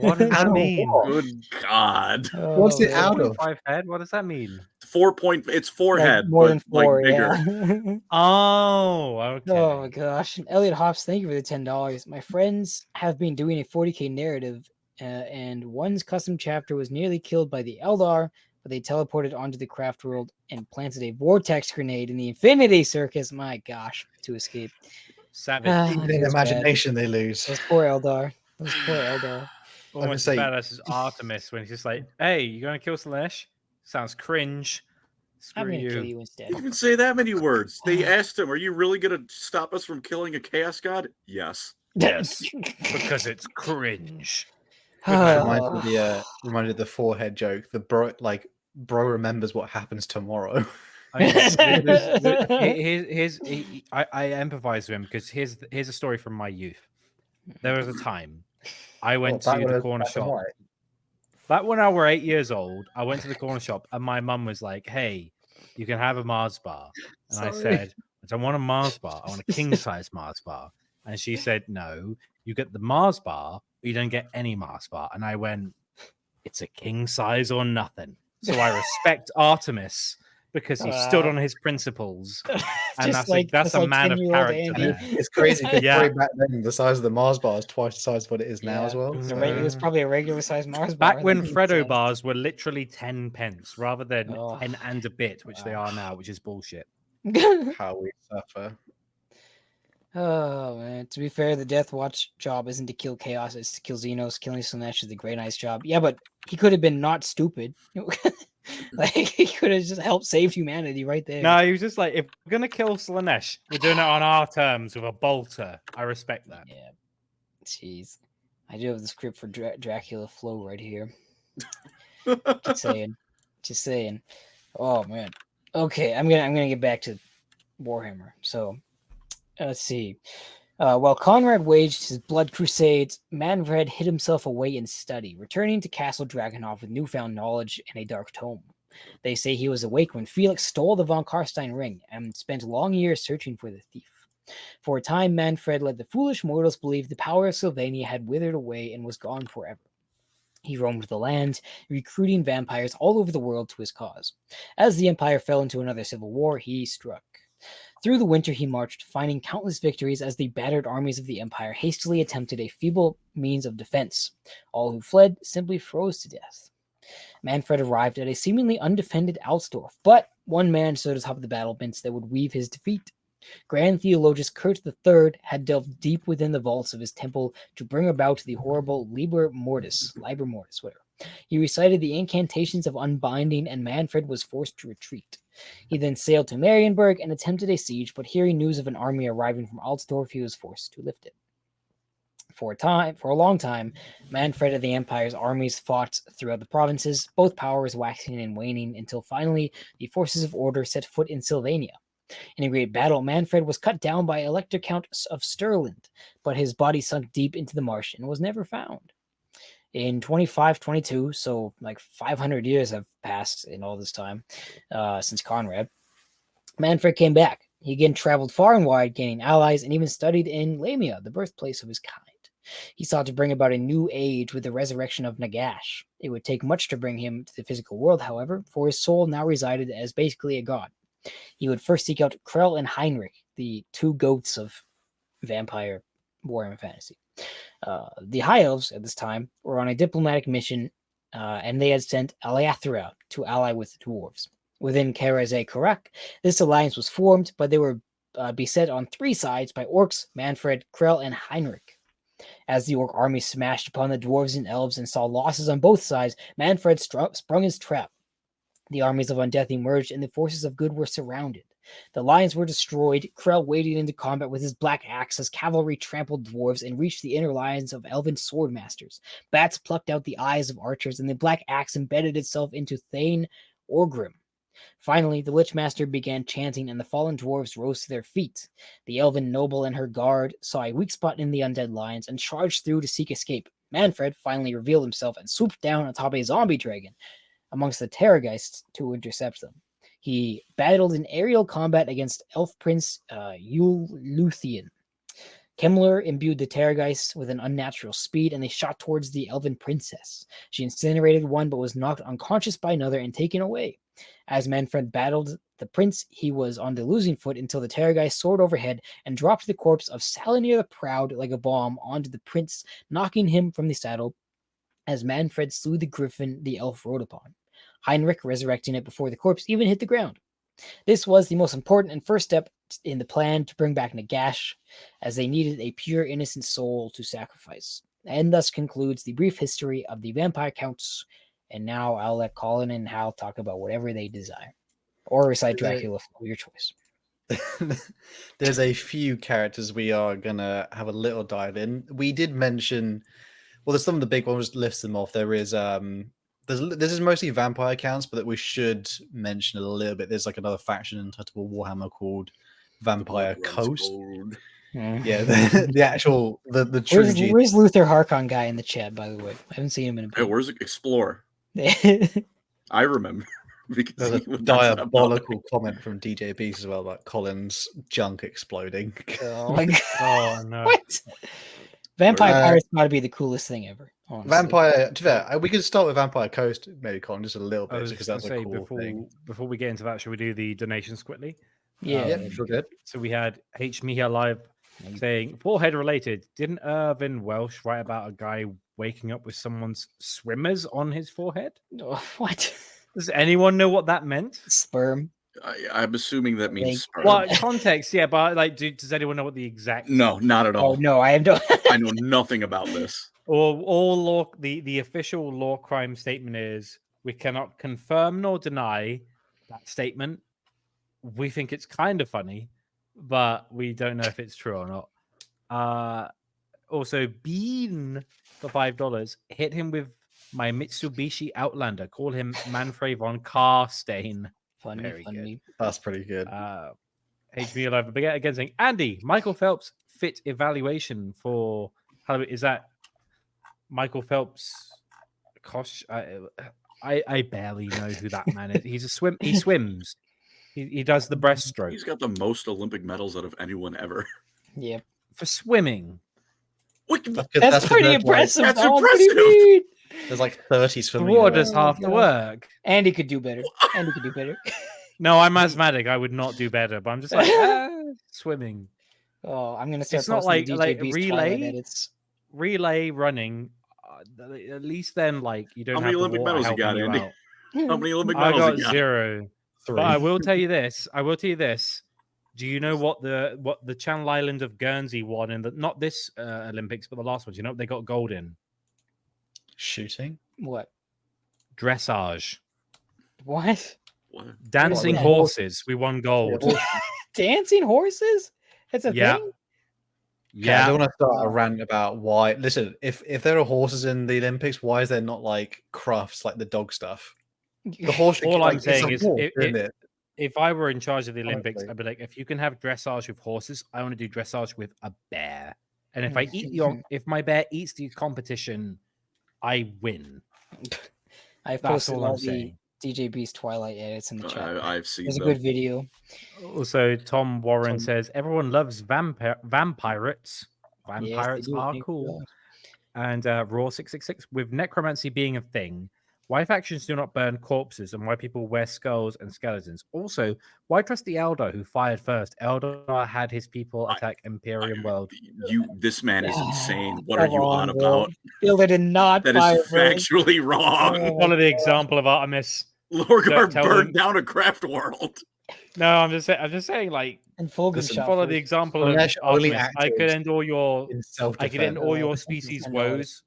What does that mean? Good God. What's it out of? 5 head? What does that mean? 4 point. It's forehead, more but than 4, like bigger. yeah. Oh, okay. Oh my gosh. And Elliot Hops, thank you for the $10. My friends have been doing a 40k narrative, and one's custom chapter was nearly killed by the Eldar, but they teleported onto the craft world and planted a vortex grenade in the Infinity Circus. My gosh, to escape. Savage. Even in imagination, they lose. Those poor Eldar. Those poor Eldar. Almost as bad as Artemis when he's just like, "Hey, you gonna kill Slanesh? Sounds cringe. I'm Screw gonna kill you." you instead. You even say that many words. They asked him, "Are you really going to stop us from killing a chaos god?" Yes. Yes, because it's cringe. Reminded of the forehead joke. The bro remembers what happens tomorrow. I empathize with him because here's a story from my youth. There was a time I went to the corner shop. Back when I were 8 years old, I went to the corner shop and my mum was like, "Hey, you can have a Mars bar." And I said, "I don't want a Mars bar. I want a king size Mars bar." And she said, "No, you get the Mars bar, but you don't get any Mars bar." And I went, "It's a king size or nothing." So I respect Artemis because he stood on his principles, and that's a man of character. There. It's crazy because back then the size of the Mars bar is twice the size of what it is now as well. So. It was probably a regular size Mars bar. Back when Freddo bars were literally 10 pence rather than 10 and a bit, which they are now, which is bullshit. How we suffer. Oh man! To be fair, the Death Watch job isn't to kill Chaos; it's to kill Xenos. Killing Slanesh is the Grey Knight's job. Yeah, but he could have been not stupid. Like he could have just helped save humanity right there. No, he was just like, if we're gonna kill Slanesh, we're doing it on our terms with a bolter. I respect that. Yeah. Jeez, I do have the script for Dracula Flow right here. Just saying. Oh man. Okay, I'm gonna get back to Warhammer. So let's see. While Conrad waged his blood crusades, Manfred hid himself away in study, returning to Castle Drakenhof with newfound knowledge and a dark tome. They say he was awake when Felix stole the von Karstein ring and spent long years searching for the thief. For a time, Manfred let the foolish mortals believe the power of Sylvania had withered away and was gone forever. He roamed the land, recruiting vampires all over the world to his cause. As the Empire fell into another civil war, he struck. Through the winter he marched, finding countless victories as the battered armies of the Empire hastily attempted a feeble means of defense. All who fled simply froze to death. Manfred arrived at a seemingly undefended Alstorf, but one man stood atop the battlements that would weave his defeat. Grand Theologus Kurt III had delved deep within the vaults of his temple to bring about the horrible Liber Mortis, whatever. He recited the incantations of unbinding, and Manfred was forced to retreat. He then sailed to Marienburg and attempted a siege, but hearing news of an army arriving from Alstorf, he was forced to lift it. For a long time, Manfred and the Empire's armies fought throughout the provinces, both powers waxing and waning, until finally the forces of order set foot in Sylvania. In a great battle, Manfred was cut down by Elector Count of Stirland, but his body sunk deep into the marsh and was never found. In 2522, so like 500 years have passed in all this time since Conrad, Manfred came back. He again traveled far and wide, gaining allies, and even studied in Lamia, the birthplace of his kind. He sought to bring about a new age with the resurrection of Nagash. It would take much to bring him to the physical world, however, for his soul now resided as basically a god. He would first seek out Krell and Heinrich, the two goats of vampire Warhammer fantasy. The High Elves at this time were on a diplomatic mission, and they had sent Aleathra to ally with the dwarves. Within Karaz-e-Karak, this alliance was formed, but they were beset on three sides by orcs, Manfred, Krell, and Heinrich. As the orc army smashed upon the dwarves and elves and saw losses on both sides, Manfred sprung his trap. The armies of undeath emerged, and the forces of good were surrounded. The lions were destroyed. Krell waded into combat with his black axe as cavalry trampled dwarves and reached the inner lines of elven swordmasters. Bats plucked out the eyes of archers, and the black axe embedded itself into Thane Orgrim. Finally, the Lichmaster began chanting, and the fallen dwarves rose to their feet. The elven noble and her guard saw a weak spot in the undead lions and charged through to seek escape. Manfred finally revealed himself and swooped down atop a zombie dragon amongst the Terrorgeists to intercept them. He battled in aerial combat against Elf Prince Luthian. Kemmler imbued the Terrorgeists with an unnatural speed, and they shot towards the elven princess. She incinerated one, but was knocked unconscious by another and taken away. As Manfred battled the prince, he was on the losing foot until the Terrorgeist soared overhead and dropped the corpse of Salanir the Proud like a bomb onto the prince, knocking him from the saddle as Manfred slew the griffin the elf rode upon, Heinrich resurrecting it before the corpse even hit the ground. This was the most important and first step in the plan to bring back Nagash, as they needed a pure, innocent soul to sacrifice. And thus concludes the brief history of the vampire counts. And now I'll let Colin and Hal talk about whatever they desire. Or recite Dracula, for your choice. There's a few characters we are going to have a little dive in. We did mention, well, there's some of the big ones, list them off. There is, this is mostly vampire counts, but that we should mention a little bit. There's like another faction in Untouchable Warhammer called Vampire Coast. Yeah, the actual the trilogy. Where's Luther Harkon guy in the chat, by the way? I haven't seen him in a bit. Hey, where's Explore? I remember. Because There's a diabolical comment from DJ Beast as well about Colin's junk exploding. Oh my god! Oh no! What? Vampire Pirates got to be the coolest thing ever. Honestly. Vampire. To be fair, we could start with Vampire Coast, maybe Colin, just a little bit, because that's a cool thing. Before we get into that, should we do the donations quickly? Yeah, sure good. So we had H Mihia Live saying, forehead related. Didn't Irvin Welsh write about a guy waking up with someone's swimmers on his forehead? Oh, what? Does anyone know what that meant? Sperm. I'm assuming that means sperm. Well, context, yeah, but like, does anyone know what the exact? No, not at all. Oh no, I have no. I know nothing about this. All law, the official law crime statement is we cannot confirm nor deny that statement. We think it's kind of funny, but we don't know if it's true or not. Also, Bean for $5 hit him with my Mitsubishi Outlander. Call him Manfred von Carstein. Funny. Good. That's pretty good. HB Alive again saying, Andy, Michael Phelps fit evaluation for Halloween. Is that Michael Phelps? Gosh, I barely know who that man is. He swims. He does the breaststroke. He's got the most Olympic medals out of anyone ever. Yeah. For swimming. That's pretty impressive. That's What impressive. do you mean? There's like 30s for me. Raw does half the work. Andy could do better. No, I'm asthmatic. I would not do better, but I'm just like swimming. Oh, I'm gonna start. It's not like edits. Relay running. At least then, like you don't. How many have Olympic medals you got, Andy? How many Olympic medals I you got? 0. 3. But I will tell you this. Do you know what the Channel Island of Guernsey won in the not this Olympics, but the last one? Do you know what they got gold in? Shooting. What? Dressage. What? Dancing horses. We won gold. Dancing horses? That's a thing? Yeah, I don't want to start a rant about why. Listen, if there are horses in the Olympics, why is there not like crafts like the dog stuff? The horse. All I'm saying is, if I were in charge of the Olympics, I'd be like, if you can have dressage with horses, I want to do dressage with a bear. And if if my bear eats the competition, I win. I've posted all the DJ Beast Twilight edits in the chat. I've seen There's a good video. Also, Tom Warren says everyone loves vampirates. Vampirates are cool. And Raw 666 with necromancy being a thing. Why factions do not burn corpses and why people wear skulls and skeletons. Also, why trust the Eldar who fired first? Eldar had his people attack Imperium World. This man is insane. What are you on about? Eldar did not That fire is factually wrong. Follow the example of Artemis. Lorgar burned down a craft world. No, I'm just saying, like, and follow the example of Artemis. I could end all your species' woes.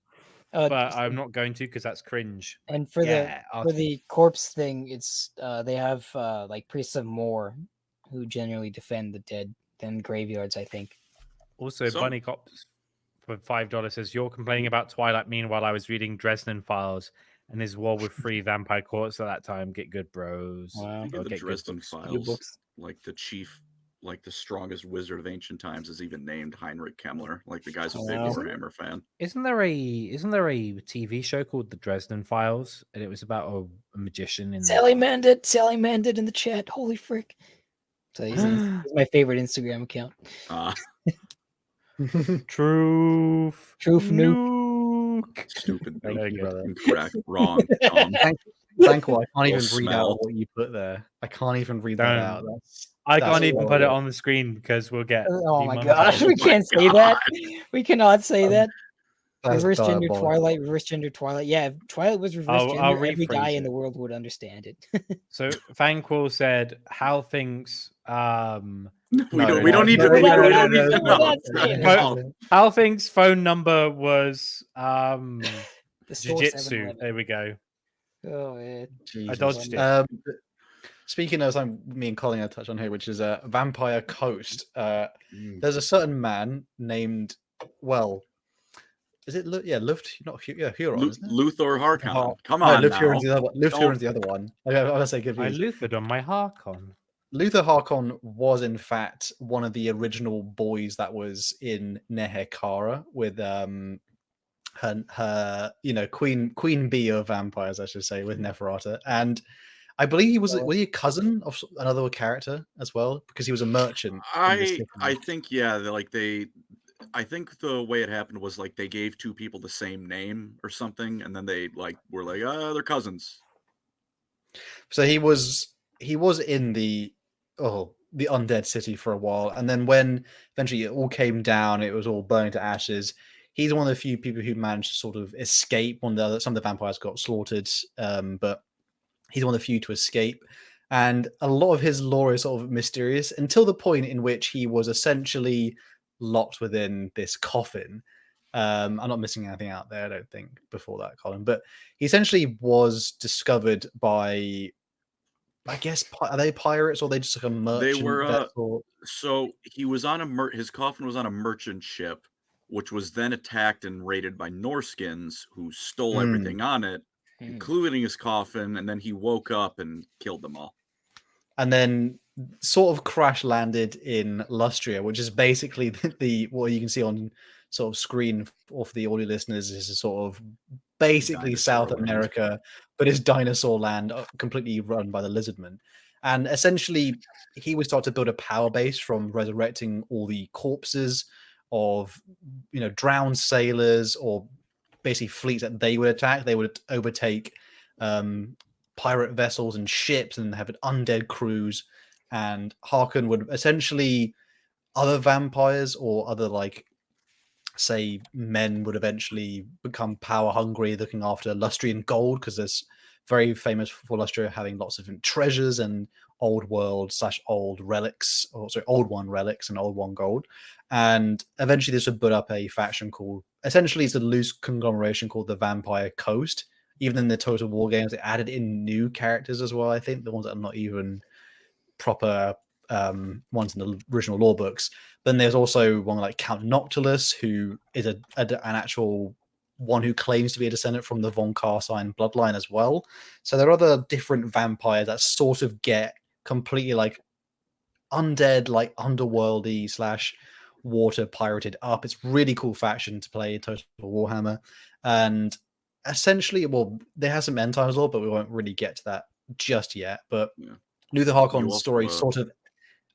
But I'm not going to because that's cringe. And for the corpse thing, it's they have like priests of Moor who generally defend the dead than graveyards, I think. Also, Bunny Cops for $5 says you're complaining about Twilight. Meanwhile, I was reading Dresden Files and his war with 3 vampire courts at that time. Get good, bros. Wow. The Dresden Files, like the chief, like the strongest wizard of ancient times, is even named Heinrich Kemmler. Like the guy's a big Warhammer fan. Isn't there a TV show called The Dresden Files, and it was about a magician in Sally Mandit in the chat. Holy frick! So he's my favorite Instagram account. Truth nuke. Stupid. Incorrect. Wrong. Frankel, I can't even Little read smell. out what you put there. I can't even read that out. I That's can't even put it horrible. on the screen because we'll get. Oh my demonetized. gosh, we can't say that. We cannot say that. That's Reverse gender diabolical. Twilight, reverse gender Twilight. Yeah, if Twilight was reverse I'll gender, every guy rephrase in the it. world would understand it. So Fanquil said, "Hal thinks We don't need to know. Hal thinks phone number was The store jiu-jitsu. 7-Eleven. There we go. Oh, man. I dodged it. Speaking of something me and Colin had touched on here, which is Vampire Coast. There's a certain man named, well, is it Huron? Isn't it? Luthor Harkon. Come No, on Luth now. Huron's the other one. Luth Huron's the other one. I was say I confused. Luthered on my Harkon. Luther Harkon was in fact one of the original boys that was in Nehekara with her Queen Bee of vampires, I should say, with Neferata. And I believe he was a cousin of another character as well, because he was a merchant. I think I think the way it happened was like they gave two people the same name or something, and then they were like, they're cousins. So he was in the undead city for a while, and then when eventually it all came down, it was all burning to ashes. He's one of the few people who managed to sort of escape. Some of the vampires got slaughtered, but he's one of the few to escape. And a lot of his lore is sort of mysterious until the point in which he was essentially locked within this coffin. I'm not missing anything out there, I don't think, before that, Colin. But he essentially was discovered by, I guess, are they pirates or are they just like a merchant? They were. vessel? So he was on his coffin was on a merchant ship, which was then attacked and raided by Norskins, who stole everything on it, including his coffin, and then he woke up and killed them all. And then sort of crash landed in Lustria, which is basically what you can see on sort of screen, or for the audio listeners, is a sort of basically South America, but it's dinosaur land, completely run by the lizardmen. And essentially he would start to build a power base from resurrecting all the corpses of drowned sailors, or basically fleets that they would attack. They would overtake pirate vessels and ships and have an undead crews, and Harkon would essentially, other vampires or other say men would eventually become power hungry, looking after Lustrian gold, because there's very famous for Lustria having lots of different treasures and old world / old relics, or sorry, old one relics and old one gold. And eventually this would put up a faction called, essentially it's a loose conglomeration called the Vampire Coast. Even in the Total War games, they added in new characters as well, I think, the ones that are not even proper ones in the original lore books. But then there's also one like Count Noctilus, who is an actual one who claims to be a descendant from the von Carstein bloodline as well. So there are other different vampires that sort of get completely undead, underworldy / water pirated up. It's really cool faction to play in Total Warhammer. And essentially, well, there has some end times lore, but we won't really get to that just yet. But Luther Harkon's story sort of.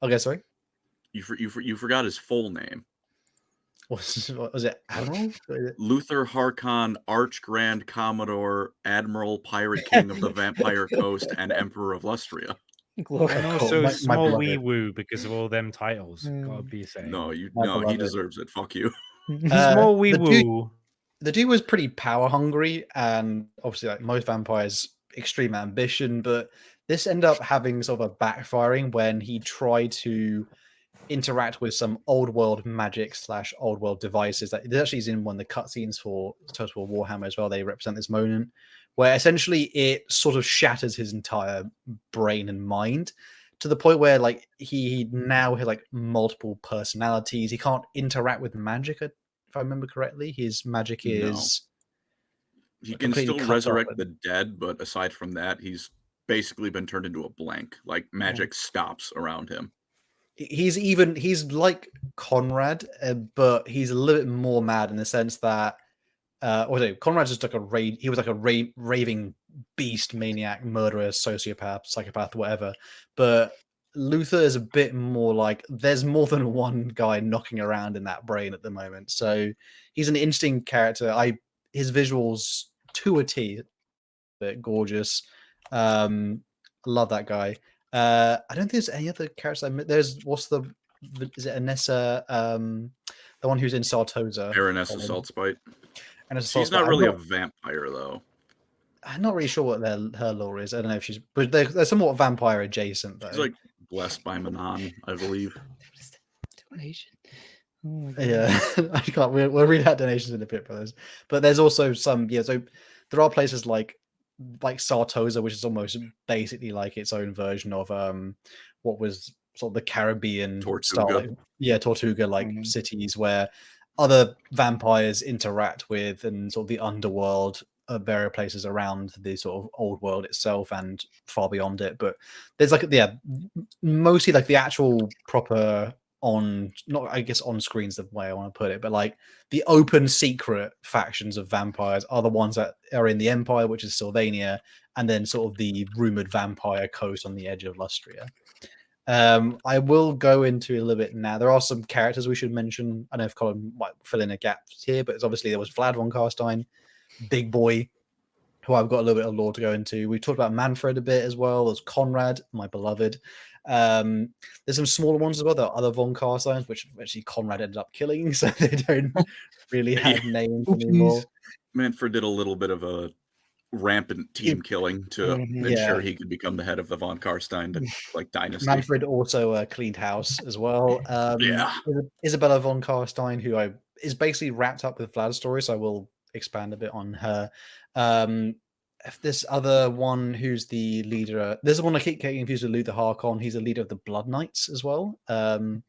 Okay, sorry. You forgot his full name. Was it Admiral? Luther Harkon, Arch Grand Commodore, Admiral, Pirate King of the Vampire Coast, and Emperor of Lustria. And also small wee woo because of all them titles. Gotta be saying. No, he deserves it. Fuck you. Small wee woo. The dude was pretty power hungry, and obviously, like most vampires, extreme ambition. But this ended up having sort of a backfiring when he tried to interact with some old world magic / old world devices. That this actually is in one of the cutscenes for Total Warhammer as well. They represent this moment where essentially it sort of shatters his entire brain and mind to the point where he now has multiple personalities. He can't interact with magic, if I remember correctly. His magic is he can still resurrect the dead, but aside from that, he's basically been turned into a blank. Magic stops around him. He's like Conrad, but he's a little bit more mad in the sense that Conrad's just he was like a raving beast, maniac, murderer, sociopath, psychopath, whatever. But Luther is a bit more there's more than one guy knocking around in that brain at the moment. So he's an interesting character. His visuals to a T, a bit gorgeous. Love that guy. I don't think there's any other characters. There's is it Anessa? The one who's in Sartosa. Baroness of Saltspite. She's not really a vampire though. I'm not really sure what her lore is. I don't know if but they're somewhat vampire adjacent though. She's like blessed by Manon, I believe. Donation. Oh my God. Yeah, I can't. We'll read out donations in a bit, brothers. But there's also some. Yeah, so there are places like Sartosa, which is almost basically like its own version of what was sort of the Caribbean style. Yeah, Tortuga cities where other vampires interact with, and sort of the underworld of various places around the sort of old world itself and far beyond it. But there's mostly like the actual proper on screen's the way I want to put it, but like the open secret factions of vampires are the ones that are in the Empire, which is Sylvania, and then sort of the rumored vampire coast on the edge of Lustria. I will go into a little bit now. There are some characters we should mention. I don't know if Colin might fill in a gap here, but obviously there was Vlad von Carstein, Big Boy, who I've got a little bit of lore to go into. We talked about Manfred a bit as well. There's Conrad, my beloved. There's some smaller ones as well. There are other von Carsteins, which actually Conrad ended up killing, so they don't really have names anymore. Manfred did a little bit of a rampant team killing to ensure he could become the head of the von Carstein dynasty. Manfred also cleaned house as well. Isabella von Carstein, who is basically wrapped up with Vlad's story, so I will expand a bit on her. This other one who's the leader, there's the one I keep getting confused with Luther Harkon. He's a leader of the Blood Knights as well. Is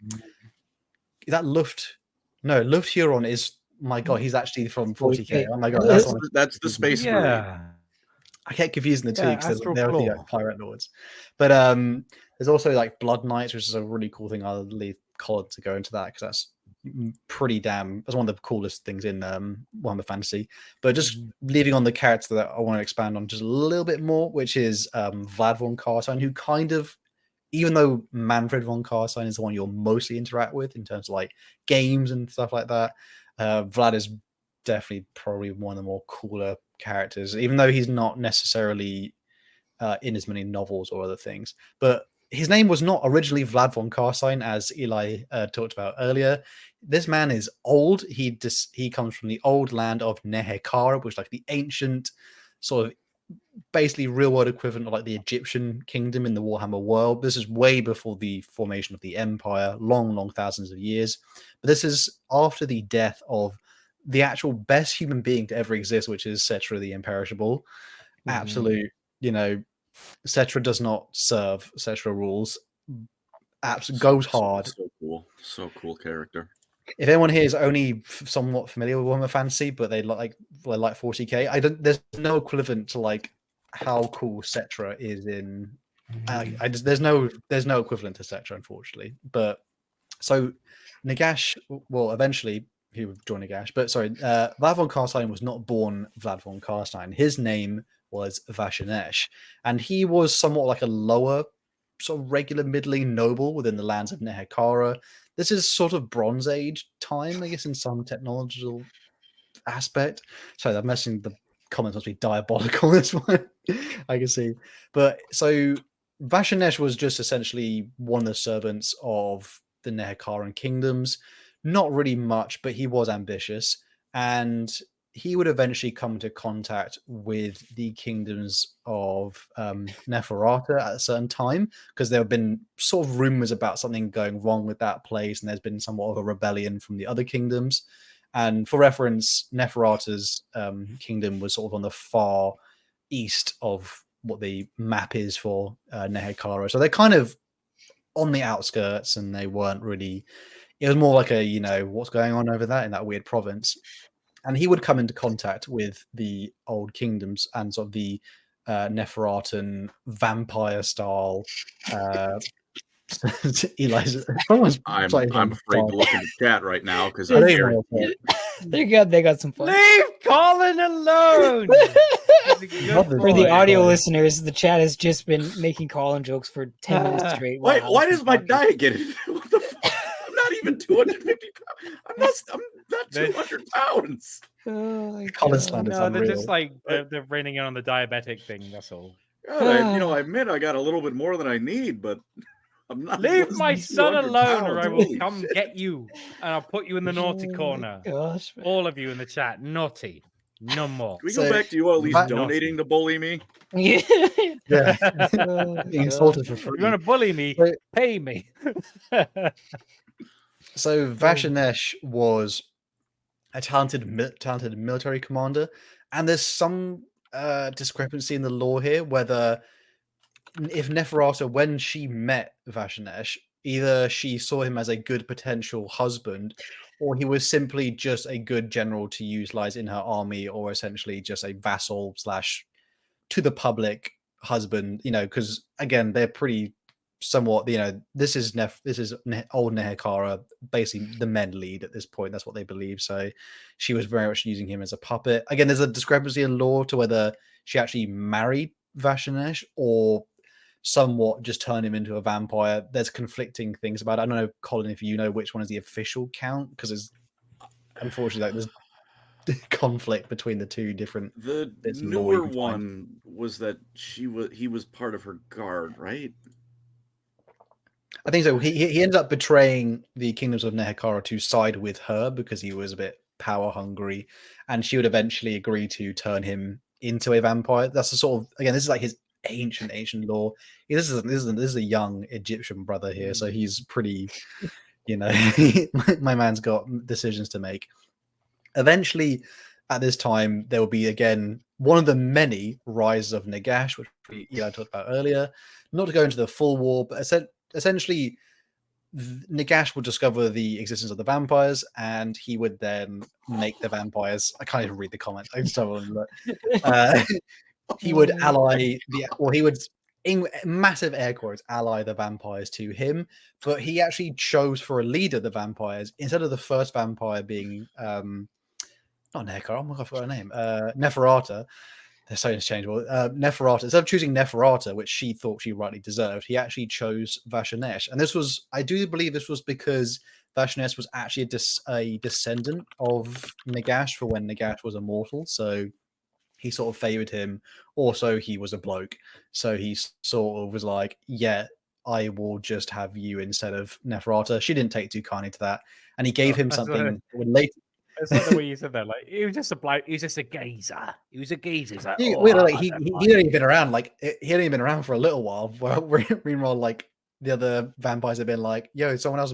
that Luft? No, Luft Huron is, my God, he's actually from 40k. Oh my God, that's the space marine. I get confused in the two because they're like pirate lords. But there's also like Blood Knights, which is a really cool thing. I'll leave Colin to go into that because that's that's one of the coolest things in Warhammer Fantasy. But just leaving on the character that I want to expand on just a little bit more, which is Vlad von Carstein, who kind of, even though Manfred von Carstein is the one you'll mostly interact with in terms of like games and stuff like that, Vlad is definitely probably one of the more cooler characters, even though he's not necessarily in as many novels or other things. But his name was not originally Vlad von Carstein, as Eli talked about earlier. This man is old. He comes from the old land of Nehekara, which is like the ancient sort of basically real world equivalent of like the Egyptian kingdom in the Warhammer world. This is way before the formation of the Empire, long thousands of years. But this is after the death of the actual best human being to ever exist, which is Cetra the Imperishable. Absolute, Cetra does not serve. Cetra rules. Goes hard. So cool character. If anyone here is only somewhat familiar with Warhammer Fantasy, but they like 40k, there's no equivalent to like how cool Cetra is in. There's no equivalent to Cetra, unfortunately. But so Nagash, well, eventually he would join Nagash. But sorry, Vlad von Carstein was not born Vlad von Carstein. His name was Vashanesh, and he was somewhat like a lower, sort of regular middling noble within the lands of Nehekara. This is sort of Bronze Age time, I guess, in some technological aspect. Sorry, I'm messing. The comments must be diabolical. This one, I can see. But so Vashanesh was just essentially one of the servants of the Nehekaran kingdoms. Not really much, but he was ambitious, and he would eventually come into contact with the kingdoms of Neferata at a certain time, because there have been sort of rumors about something going wrong with that place, and there's been somewhat of a rebellion from the other kingdoms. And for reference, Neferata's kingdom was sort of on the far east of what the map is for Nehekara. So they're kind of on the outskirts, and they weren't really... It was more like a, what's going on over there in that weird province. And he would come into contact with the old kingdoms and sort of the Neferatan vampire style. Eli's. I'm afraid to look in the chat right now because they got some fun. Leave Colin alone. For the audio listeners, the chat has just been making Colin jokes for 10 minutes straight. Why does my diet get it? What the fuck? I'm not even 250 pounds. I'm not 200 pounds. Colin's land is unreal. They're just like they're reining in on the diabetic thing. That's all. God, I admit I got a little bit more than I need, but I'm not. Leave less my than son 200 alone, or pounds. I will Holy come shit. get you, and I'll put you in the naughty Oh my corner. gosh, man. All of you in the chat, naughty, no more. Can we So, go back to you at least that- donating to bully me? Yeah. Yeah, Oh, being God. insulted for If free. you want to bully me, So- pay me. So Vashanesh was a talented military commander, and there's some discrepancy in the lore here whether if Neferata, when she met Vashanesh, either she saw him as a good potential husband, or he was simply just a good general to utilize in her army, or essentially just a vassal slash to the public husband. Because again, they're pretty somewhat. This is old Nehekara, basically the men lead at this point. That's what they believe. So she was very much using him as a puppet. Again, there's a discrepancy in lore to whether she actually married Vashanesh or somewhat just turn him into a vampire. There's conflicting things about it. I don't know, Colin, if you know which one is the official count, because there's unfortunately there's conflict between the two different The bits of lore you newer can find. one was that he was part of her guard, right? I think so. He ended up betraying the kingdoms of Nehekara to side with her because he was a bit power hungry, and she would eventually agree to turn him into a vampire. That's the sort of, again, this is like his ancient lore. This is a young Egyptian brother here, so he's pretty, my man's got decisions to make. Eventually, at this time, there will be again one of the many rises of Nagash, which we talked about earlier. Not to go into the full war, but essentially, Nagash would discover the existence of the vampires, and he would then make the vampires. I can't even read the comments. I just don't look. He would ally he would, in massive air quotes, ally the vampires to him. But he actually chose for a leader the vampires instead of the first vampire being not Nekar. Oh my god, I forgot her name. Neferata. They're so interchangeable. Neferata. Instead of choosing Neferata, which she thought she rightly deserved, he actually chose Vashanesh. And this was, I do believe, this was because Vashanesh was actually a descendant of Nagash for when Nagash was immortal. So he sort of favored him. Also, he was a bloke, so he sort of was like, "Yeah, I will just have you instead of Neferata." She didn't take too kindly to that, and he gave him something that would later. It's like the way you said that. Like, he was just a bloke. He was just a geezer. He was a geezer. He's like, He "Oh, hadn't even been around. Like, he hadn't even been around for a little while. Meanwhile, like the other vampires have been like, "Yo, someone else."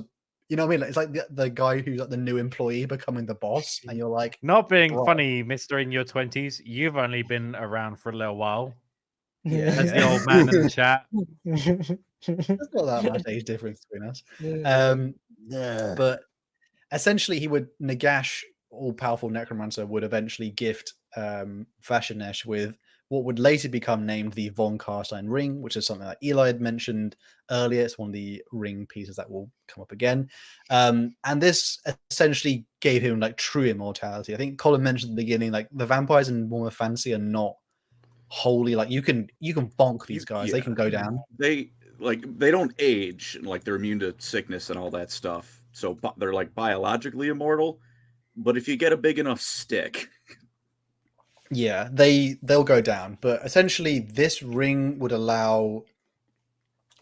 You know what I mean? It's like the guy who's like the new employee becoming the boss, and you're like, Not being "Right." funny, Mister, in your 20s. You've only been around for a little while. Yeah, As the old man in the chat. There's not that much age difference between us. But essentially, Nagash, all-powerful necromancer, would eventually gift Vashanesh with what would later become named the Von Carstein ring, which is something that Eli had mentioned earlier. It's one of the ring pieces that will come up again. And this essentially gave him like true immortality. I think Colin mentioned at the beginning, like the vampires in Warhammer Fantasy are not wholly like you can bonk these guys. They can go down. They don't age, like they're immune to sickness and all that stuff. So they're like biologically immortal. But if you get a big enough stick, yeah, they'll go down. But essentially, this ring would allow,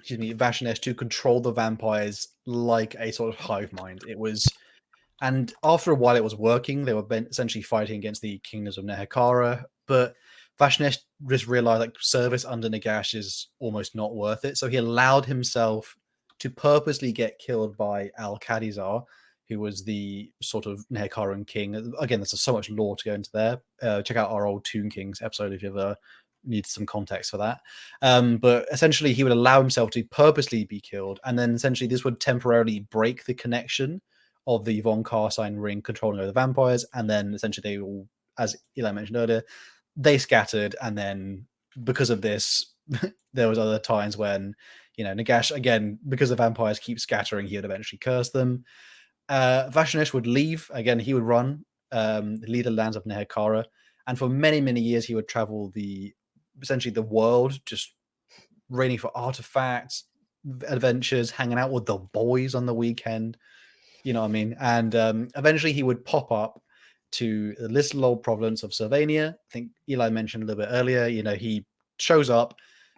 Vashanesh to control the vampires like a sort of hive mind. It was, and after a while, it was working. They were essentially fighting against the kingdoms of Nehekara, but Vashanesh just realized like service under Nagash is almost not worth it. So he allowed himself to purposely get killed by Al-Khadizar, who was the sort of Nehekaran king. Again, there's so much lore to go into there. Check out our old Toon Kings episode if you ever need some context for that. But essentially, he would allow himself to purposely be killed, and then essentially this would temporarily break the connection of the Von Carstein ring controlling over the vampires, and then essentially they all, as Eli mentioned earlier, they scattered, and then because of this, there was other times when, Nagash, again, because the vampires keep scattering, he would eventually curse them. Vashanesh would leave. Again, he would run, lead the lands of Nehekara, and for many, many years he would travel essentially the world, just raiding for artifacts, adventures, hanging out with the boys on the weekend. You know what I mean? And eventually he would pop up to the little old province of Sylvania. I think Eli mentioned a little bit earlier, he shows up,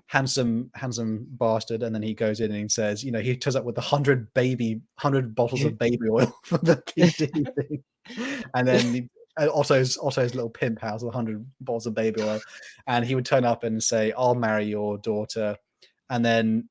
handsome bastard, and then he goes in and he says, you know, he turns up with 100 bottles of baby oil for the PD thing, and then Otto's little pimp house with 100 bottles of baby oil, and he would turn up and say, "I'll marry your daughter," and then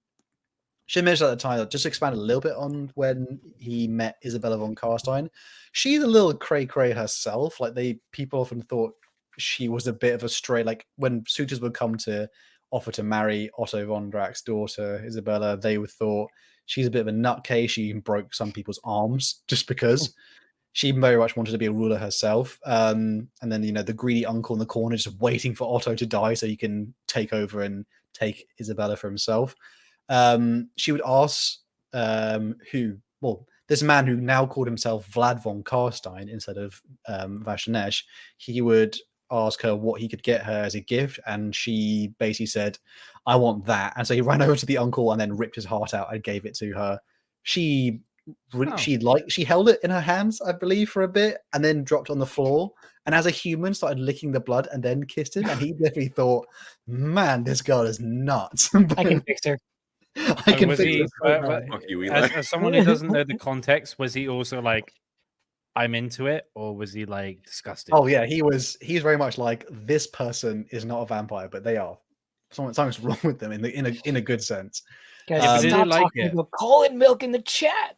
she mentioned at the time, just expand a little bit on when he met Isabella von Carstein. She's a little cray-cray herself. Like people often thought she was a bit of a stray. Like when suitors would come to offer to marry Otto von Drax's daughter, Isabella, they would thought she's a bit of a nutcase. She even broke some people's arms just because she very much wanted to be a ruler herself. And then, you know, the greedy uncle in the corner just waiting for Otto to die so he can take over and take Isabella for himself. She would ask this man who now called himself Vlad von Carstein instead of Vashanesh, he would ask her what he could get her as a gift, and she basically said, "I want that." And so he ran over to the uncle and then ripped his heart out and gave it to her. She held it in her hands, I believe, for a bit, and then dropped on the floor. And as a human, started licking the blood and then kissed him. And he definitely thought, "Man, this girl is nuts." I can fix her. I can fix her. Fuck you, Eli. As someone who doesn't know the context, was he also like, "I'm into it," or was he like disgusted? Oh yeah, he's very much like, this person is not a vampire, but they are. Something's wrong with them in a good sense. Guys, did stop like talking it. about Colin Milk in the chat.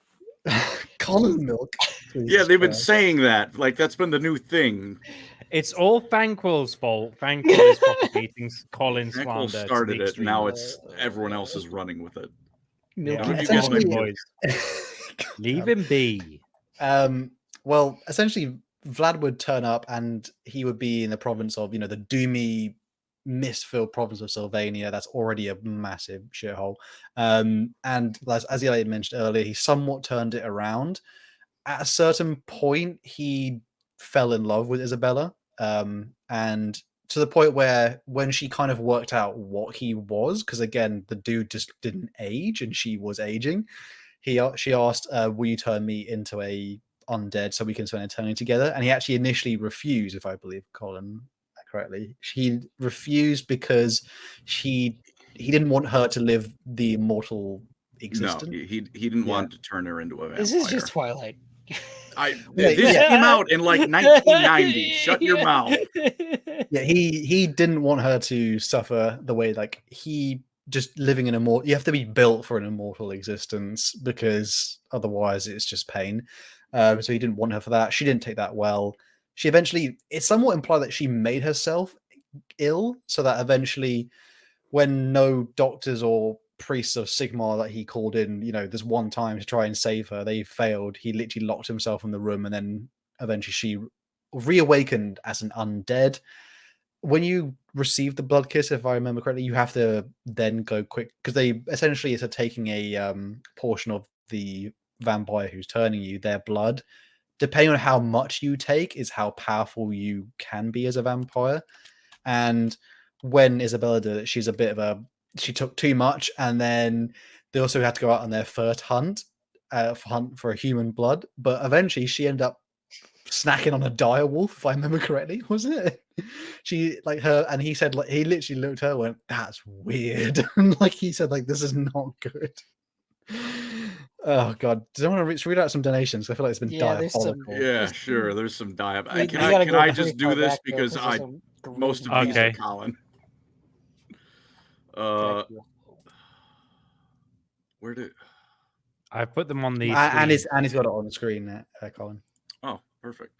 Colin Milk. Yeah, they've been saying that. Like, that's been the new thing. It's all Thanquil's fault. Thanquil is propagating Colin Thanquil slander. started it. Now it's everyone else is running with it. Milk Yeah, in the keep chat. going, boys. Leave him be. Well, essentially, Vlad would turn up and he would be in the province of, you know, the doomy, mist-filled province of Sylvania. That's already a massive shithole. And as Eli mentioned earlier, he somewhat turned it around. At a certain point, he fell in love with Isabella. And to the point where when she kind of worked out what he was, because again, the dude just didn't age and she was aging, she asked, "Will you turn me into a undead so we can spend eternity together?" And he actually initially refused, if I believe Colin correctly. He refused because he didn't want her to live the immortal existence. No, he didn't want to turn her into a vampire. This is just Twilight. This came out in like 1990. Shut your mouth. Yeah, he didn't want her to suffer the way, like, he just living in you have to be built for an immortal existence, because otherwise it's just pain. So he didn't want her for that. She didn't take that well. She eventually, it's somewhat implied that she made herself ill, so that eventually, when no doctors or priests of Sigmar that he called in, you know, there's one time to try and save her, they failed. He literally locked himself in the room, and then eventually she reawakened as an undead. When you receive the blood kiss, if I remember correctly, you have to then go quick, because they essentially are taking a portion of the vampire who's turning you, their blood. Depending on how much you take is how powerful you can be as a vampire. And when Isabella did it, she took too much, and then they also had to go out on their first hunt for a human blood. But eventually she ended up snacking on a dire wolf, if I remember correctly, wasn't it? She and he said, like, he literally looked at her and went, "That's weird." And like he said, like, "This is not good." Oh god, do I want to read out some donations? I feel like it's been diabolical. Yeah, sure. There's some We Can gotta go I very just do far this back, though, because there's some great most of ones. these are Colin. Where did I put them on the and he's got it on the screen, Colin. Oh, perfect.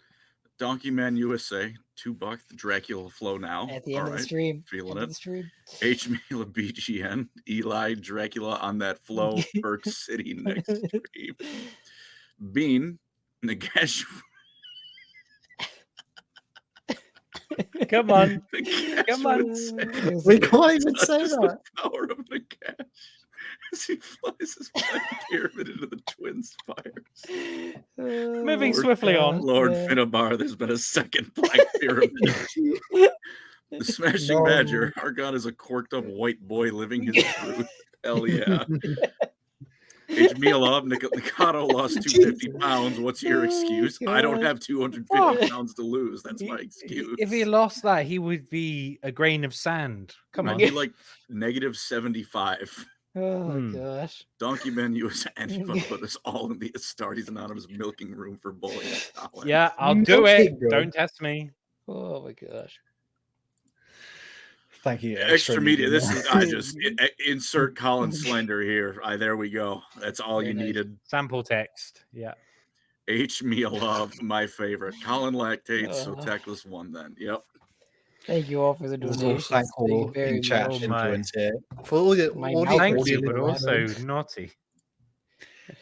Donkey Man USA, $2. The Dracula flow now. At the end of the stream. Feeling End it. of the stream. H. Mila BGN, Eli Dracula on that flow, Burke City next stream. Bean, Nagash. Come on. Come on. We can't even say that. The power of Nagash as he flies his black pyramid into the twin spires. Moving swiftly on. Lord Finnabar, there's been a second black pyramid. The Smashing Badger, Argon is a corked up white boy living his truth. Hell yeah. Age meal up. Nikado lost 250 pounds. What's your excuse? I don't have 250 pounds to lose. That's my excuse. If he lost that, he would be a grain of sand. Come I'd on. be like negative 75. Oh gosh. Donkey Man USA Antifa put us all in the Astartes Anonymous milking room for bullying. Colin. Yeah, I'll do it. Don't test me. Oh my gosh. Thank you. Extra media. This is I just insert Colin Slender here. There we go. That's all you needed. Sample text. Yeah. H me a love, my favorite. Colin lactates, so Techless won then. Yep. Thank you all for the donations. Thank you very in chat much. influence here. For all the Thank you, but also naughty.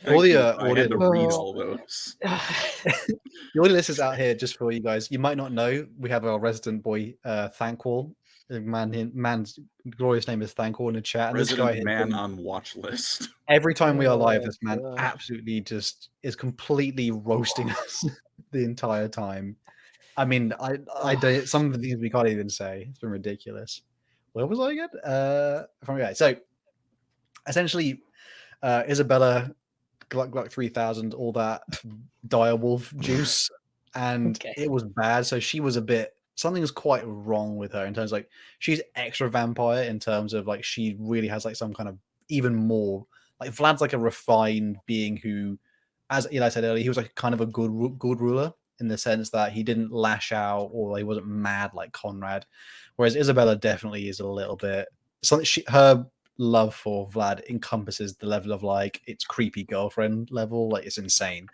All the I had to read all those. The audio list is out here just for you guys. You might not know we have our resident boy Thankwall. Man's glorious name is Thankwall in the chat. And Resident this guy man on watch list. Every time we are live, this man absolutely just is completely roasting us the entire time. I mean, I don't. Some of the things we can't even say. It's been ridiculous. Where was I again? So essentially, Isabella, Gluck 3000, all that direwolf juice, and it was bad. So she was a bit. Something was quite wrong with her in terms of, like, she's extra vampire in terms of, like, she really has like some kind of even more, like, Vlad's like a refined being who, as Eli said earlier, he was like kind of a good ruler in the sense that he didn't lash out or he wasn't mad like Conrad, whereas Isabella definitely is a little bit something. Her love for Vlad encompasses the level of, like, it's creepy girlfriend level, like it's insane.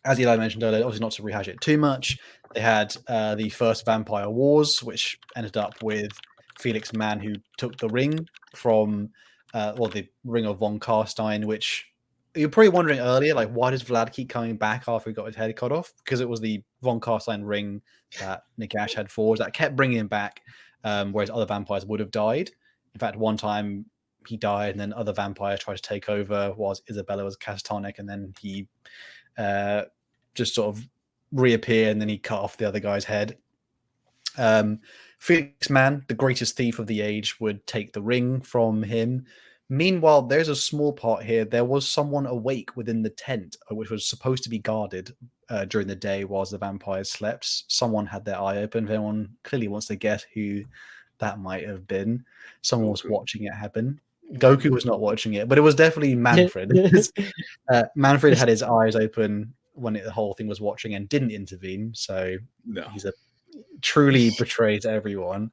As Eli mentioned earlier, obviously not to rehash it too much, they had the first Vampire Wars, which ended up with Felix Mann, who took the ring from, the ring of von Karstein, which you're probably wondering earlier, like, why does Vlad keep coming back after he got his head cut off? Because it was the von Karstein ring that Nagash had forged that kept bringing him back, whereas other vampires would have died. In fact, one time he died, and then other vampires tried to take over whilst Isabella was catatonic, and then he just sort of reappear, and then he cut off the other guy's head. Felix Mann, the greatest thief of the age, would take the ring from him. Meanwhile, there's a small part here. There was someone awake within the tent, which was supposed to be guarded during the day whilst the vampires slept. Someone had their eye open. If anyone clearly wants to guess who that might have been, someone was watching it happen. Goku was not watching it, but it was definitely Manfred. Manfred had his eyes open when the whole thing was watching and didn't intervene. So he's a truly betrays everyone.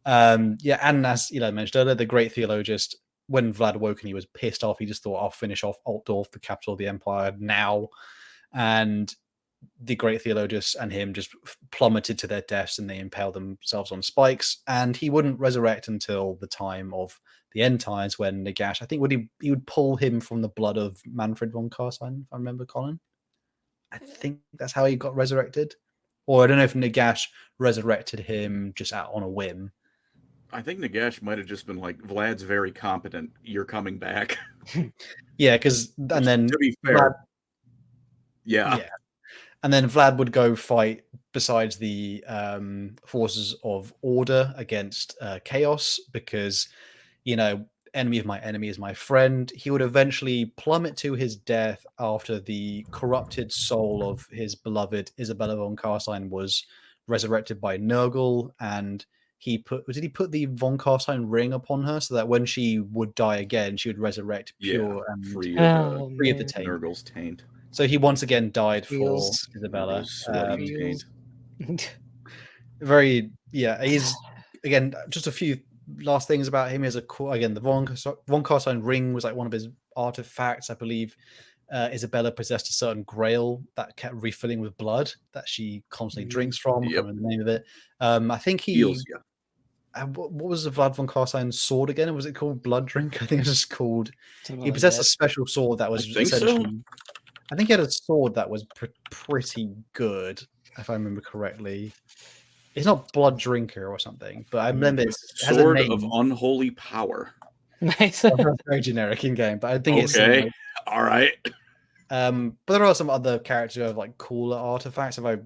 And as Eli mentioned earlier, the great theologist, when Vlad woke and he was pissed off, he just thought, I'll finish off Altdorf, the capital of the empire, now. And the great theologists and him just plummeted to their deaths, and they impaled themselves on spikes. And he wouldn't resurrect until the time of the end times, when Nagash, I think, he would pull him from the blood of Manfred von Karstein, if I remember, Colin. I think that's how he got resurrected. Or I don't know if Nagash resurrected him just out on a whim. I think Nagash might have just been like, Vlad's very competent. You're coming back. Yeah, because and then to be fair, Vlad, yeah, and then Vlad would go fight besides the forces of order against chaos, because, you know, enemy of my enemy is my friend. He would eventually plummet to his death after the corrupted soul of his beloved Isabella von Karstein was resurrected by Nurgle, and he put the von Karstein ring upon her so that when she would die again, she would resurrect pure and free of the taint. Nurgle's taint. So he once again died for Isabella. He's again, just a few last things about him. Is the von Karstein ring was like one of his artifacts. I believe Isabella possessed a certain grail that kept refilling with blood that she constantly drinks from. I can't remember the name of it. I think he. What was the Vlad von Karstein sword again? Was it called Blood Drink? I think it was just called. He possessed a special sword that was essentially. I think he had a sword that was pretty good, if I remember correctly. It's not Blood Drinker or something, but I remember it has Sword a name. of Unholy Power. Nice. Very generic in game, but I think it's okay. All right. But there are some other characters who have like cooler artifacts. I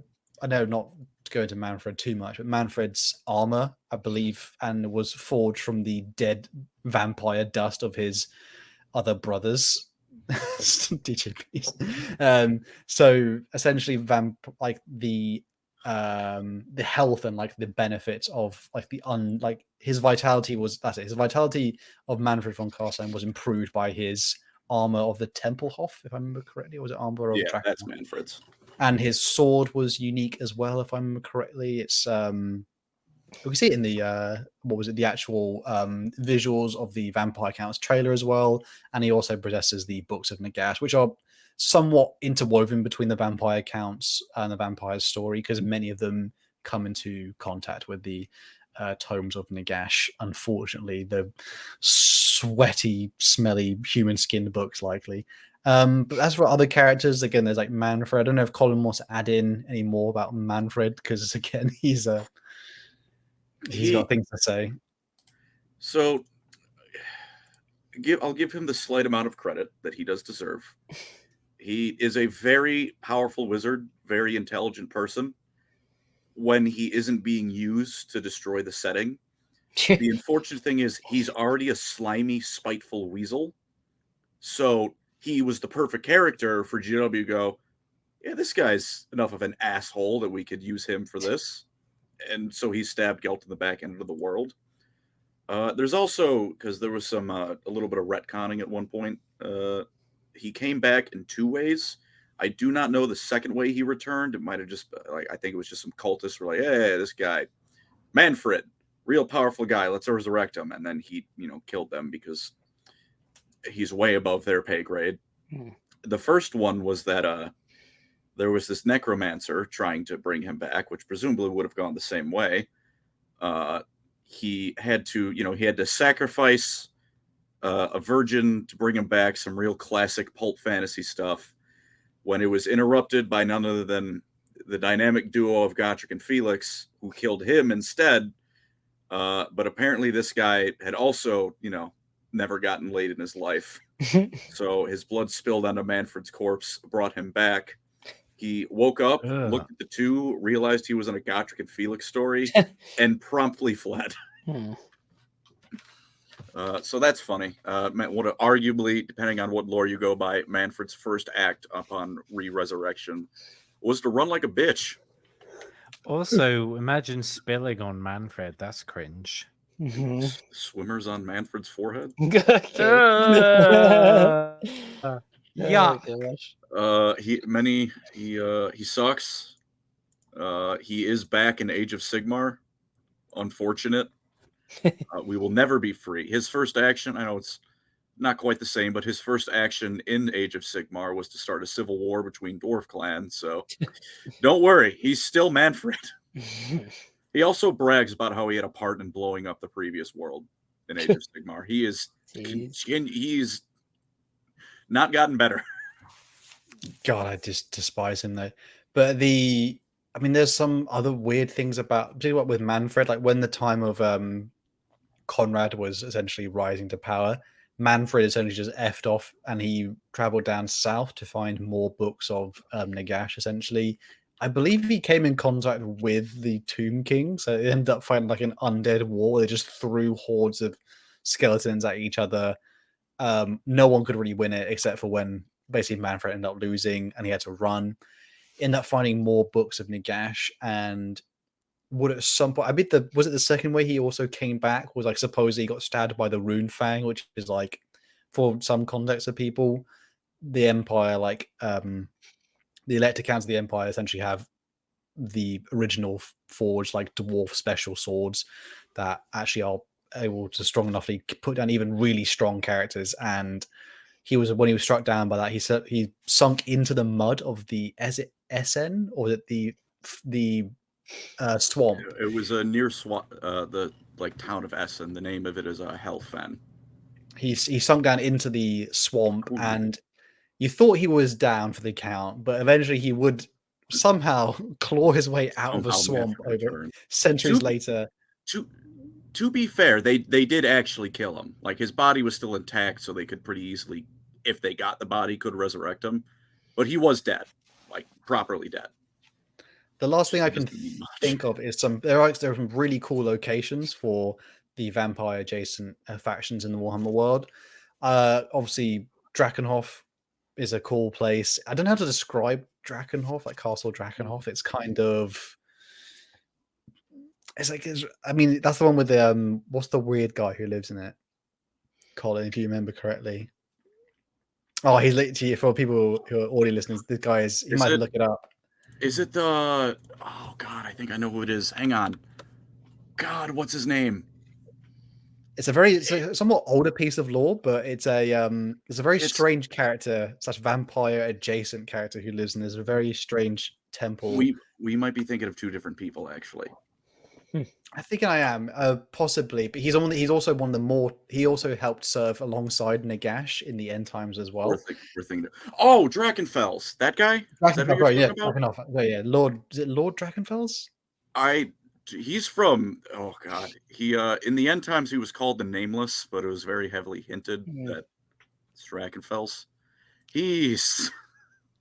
know not to go into Manfred too much, but Manfred's armor, I believe, and was forged from the dead vampire dust of his other brothers. DJPs. So essentially, the health and like the benefits of like his vitality was his vitality of Manfred von Carstein was improved by his armor of the Tempelhof, if I remember correctly. Or was it armor of Draken? That's Manfred's. And his sword was unique as well, if I remember correctly. It's we can see it in the the actual visuals of the Vampire Counts trailer as well. And he also possesses the Books of Nagash, which are somewhat interwoven between the Vampire Counts and the Vampire's story, because many of them come into contact with the tomes of Nagash. Unfortunately, the sweaty, smelly, human-skinned books, likely. But as for other characters, again, there's like Manfred. I don't know if Colin wants to add in any more about Manfred, because again, he's got things to say. So I'll give him the slight amount of credit that he does deserve. He is a very powerful wizard, very intelligent person when he isn't being used to destroy the setting. The unfortunate thing is he's already a slimy, spiteful weasel. So he was the perfect character for GW to go, yeah, this guy's enough of an asshole that we could use him for this. And so he stabbed Gelt in the back end of the world. There's also, because there was some a little bit of retconning at one point, he came back in 2 ways. I do not know the second way he returned. It might have just like, I think it was just some cultists were like, hey, this guy, Manfred, real powerful guy, let's resurrect him. And then he, killed them because he's way above their pay grade. The first one was that there was this necromancer trying to bring him back, which presumably would have gone the same way. He had to sacrifice a virgin to bring him back, some real classic pulp fantasy stuff, when it was interrupted by none other than the dynamic duo of Gotrek and Felix, who killed him instead. But apparently this guy had also, never gotten laid in his life. So his blood spilled onto Manfred's corpse, brought him back. He woke up, looked at the two, realized he was in a Gotrek and Felix story, and promptly fled. So that's funny. What arguably, depending on what lore you go by, Manfred's first act upon re-resurrection was to run like a bitch. Also, imagine spilling on Manfred. That's cringe. Swimmers on Manfred's forehead. Yeah. He sucks. He is back in Age of Sigmar. Unfortunate. We will never be free. His first action, I know it's not quite the same, but his first action in Age of Sigmar was to start a civil war between dwarf clans. So don't worry, he's still Manfred. He also brags about how he had a part in blowing up the previous world in Age of Sigmar. He's not gotten better. God, I just despise him though. But there's some other weird things about, particularly with Manfred, like when the time of Conrad was essentially rising to power, Manfred essentially just effed off and he traveled down south to find more books of Nagash, essentially. I believe he came in contact with the Tomb King, so it ended up fighting like an undead war. They just threw hordes of skeletons at each other. No one could really win it except for when basically Manfred ended up losing and he had to run. Ended up finding more books of Nagash, and would at some point, was it the second way he also came back? Was like supposedly he got stabbed by the Rune Fang, which is like, for some context of people, the Empire, like the Elector Counts of the Empire essentially have the original forged like dwarf special swords that actually are able to strong enough to put down even really strong characters. And when he was struck down by that, he sunk into the mud of the Essen, or was it the swamp? It was near the town of Essen. The name of it is Helfen. He sunk down into the swamp, and you thought he was down for the count, but eventually he would somehow claw his way out of a swamp over centuries later. To be fair, they did actually kill him. Like, his body was still intact, so they could pretty easily, if they got the body, could resurrect him. But he was dead, like properly dead. The last thing I can think of is there are some really cool locations for the vampire adjacent factions in the Warhammer world. Obviously, Drakenhof is a cool place. I don't know how to describe Drakenhof, like Castle Drakenhof. It's kind of, I mean, that's the one with the what's the weird guy who lives in it? Colin, if you remember correctly. Oh, he's literally, for people who are audio listeners, this guy is, you might look it up. Is it the, oh God, I think I know who it is. Hang on. God, what's his name? It's a somewhat older piece of lore, but it's a very strange character, such vampire adjacent character who lives in this very strange temple. We might be thinking of two different people, actually. I think I am, possibly, but he's also one of the more. He also helped serve alongside Nagash in the end times as well. We're thinking. Oh, Drakenfels, that guy. Yeah, Lord. Is it Lord Drakenfels? He's from. Oh God, he in the end times he was called the Nameless, but it was very heavily hinted that it's Drakenfels. He's.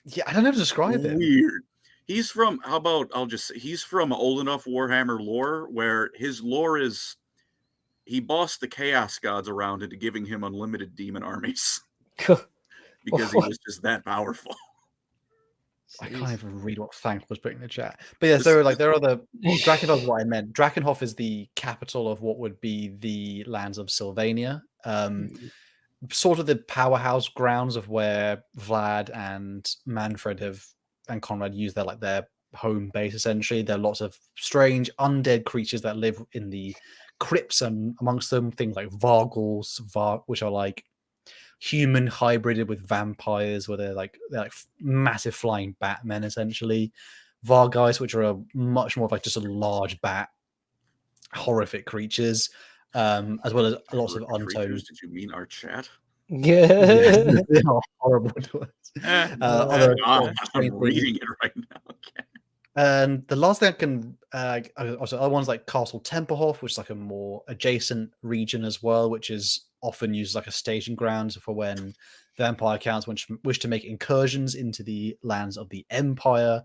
Yeah, I don't know how to describe it. Weird. He's from, how about, he's from old enough Warhammer lore where his lore is, he bossed the Chaos Gods around into giving him unlimited demon armies. Because he was just that powerful. I can't even read what Thank was putting in the chat. But yeah, so like there are the, Drakenhof is what I meant. Drakenhof is the capital of what would be the lands of Sylvania. Sort of the powerhouse grounds of where Vlad and Manfred and Conrad use their home base, essentially. There are lots of strange undead creatures that live in the crypts, and amongst them things like Vargals, which are like human hybrided with vampires, where they're like massive flying batmen, essentially. Vargais, which are much more of like just a large bat, horrific creatures, as well as lots of untold. Did you mean our chat? Yeah. They are horrible to us. I'm reading it right now. Okay. And the last thing I can also other ones like Castle Tempelhof, which is like a more adjacent region as well, which is often used as like a staging ground for when vampire counts wish to make incursions into the lands of the Empire.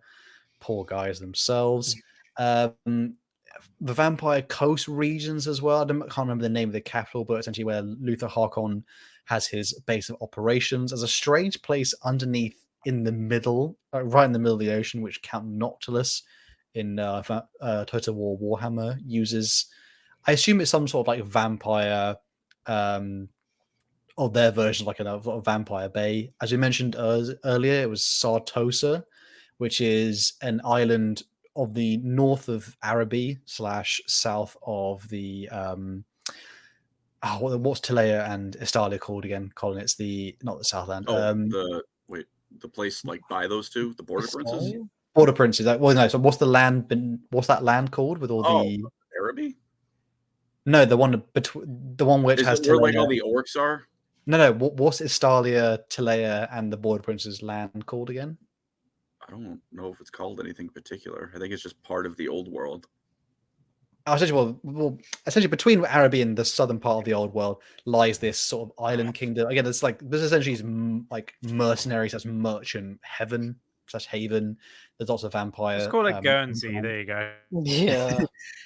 Poor guys themselves. The Vampire Coast regions as well. I can't remember the name of the capital, but essentially where Luther Harkon has his base of operations. There's a strange place underneath in the middle, right in the middle of the ocean, which Count Noctilus in Total War Warhammer uses. I assume it's some sort of like vampire, or their version, like a vampire bay. As we mentioned earlier, it was Sartosa, which is an island of the north of Araby / south of the what's Tilea and Estalia called again, Colin? It's not the Southland. The place like by those two, the Border Princes. Border Princes. Well, no. So what's the land? What's that land called with all the Araby? No, the one between the one which has where like all the orcs are. No. What's Estalia, Tilea, and the Border Princes land called again? I don't know if it's called anything particular. I think it's just part of the old world. Essentially between Araby and the southern part of the old world lies this sort of island kingdom. Again, this essentially is like mercenary / merchant heaven / haven. There's lots of vampire. Let's call it Guernsey. There you go. Yeah.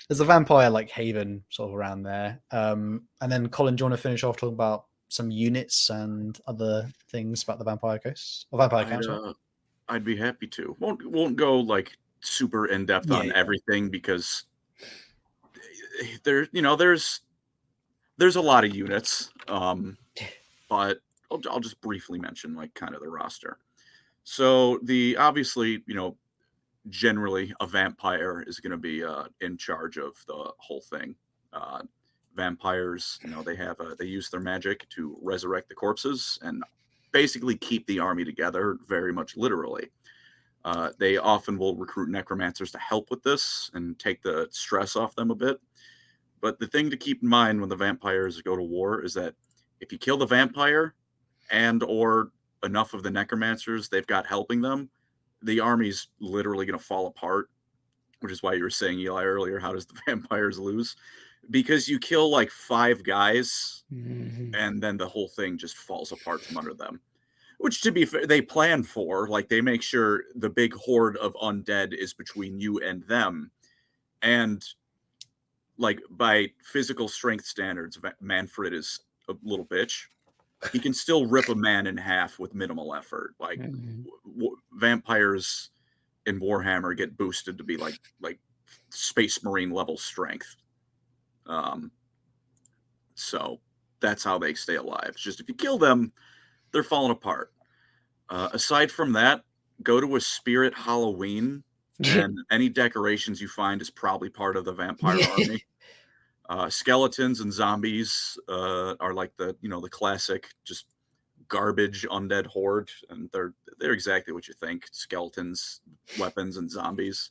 There's a vampire like haven sort of around there. And then Colin, do you want to finish off talking about some units and other things about the Vampire Coast or Vampire Council? I'd be happy to. Won't go like super in depth on everything because there's a lot of units. But I'll just briefly mention like kind of the roster. So obviously, generally a vampire is going to be in charge of the whole thing. Vampires, they use their magic to resurrect the corpses and basically keep the army together, very much literally. They often will recruit necromancers to help with this and take the stress off them a bit. But the thing to keep in mind when the vampires go to war is that if you kill the vampire and or enough of the necromancers they've got helping them, the army's literally going to fall apart, which is why you were saying, Eli, earlier, how does the vampires lose? Because you kill like 5 guys and then the whole thing just falls apart from under them. Which, to be fair, they plan for. Like, they make sure the big horde of undead is between you and them. And, like, by physical strength standards, Manfred is a little bitch. he can still rip a man in half with minimal effort. Like vampires in Warhammer get boosted to be like Space Marine level strength. So that's how they stay alive. It's just if you kill them, they're falling apart. Aside from that, go to a Spirit Halloween, and any decorations you find is probably part of the vampire army. Skeletons and zombies are like the classic just garbage undead horde, and they're exactly what you think: skeletons, weapons, and zombies.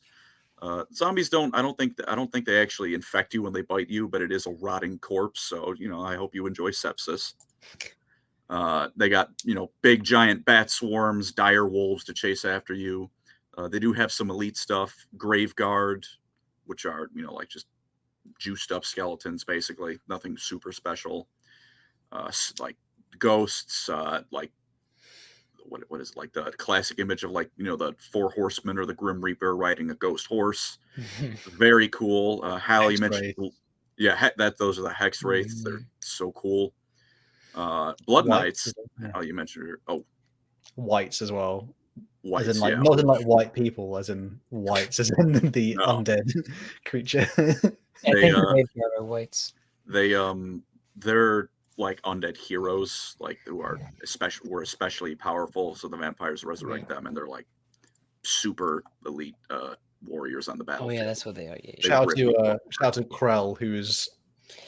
Zombies I don't think they actually infect you when they bite you, but it is a rotting corpse. So I hope you enjoy sepsis. They got big giant bat swarms, dire wolves to chase after you. They do have some elite stuff, Grave Guard, which are like just juiced up skeletons, basically nothing super special. Like ghosts, like what is it, like the classic image of like the Four Horsemen or the Grim Reaper riding a ghost horse. Very cool. Hal, you mentioned, those are the Hex Wraiths. They're so cool. Blood Knights. Oh, you mentioned Whites as well. Whites, as in like not in like white people, as in whites, as in the undead creature. I think they are whites. They're like undead heroes, like who are especially powerful. So the vampires resurrect them, and they're like super elite warriors on the battlefield. Oh yeah, that's what they are. Yeah. Shout out to Krell, who's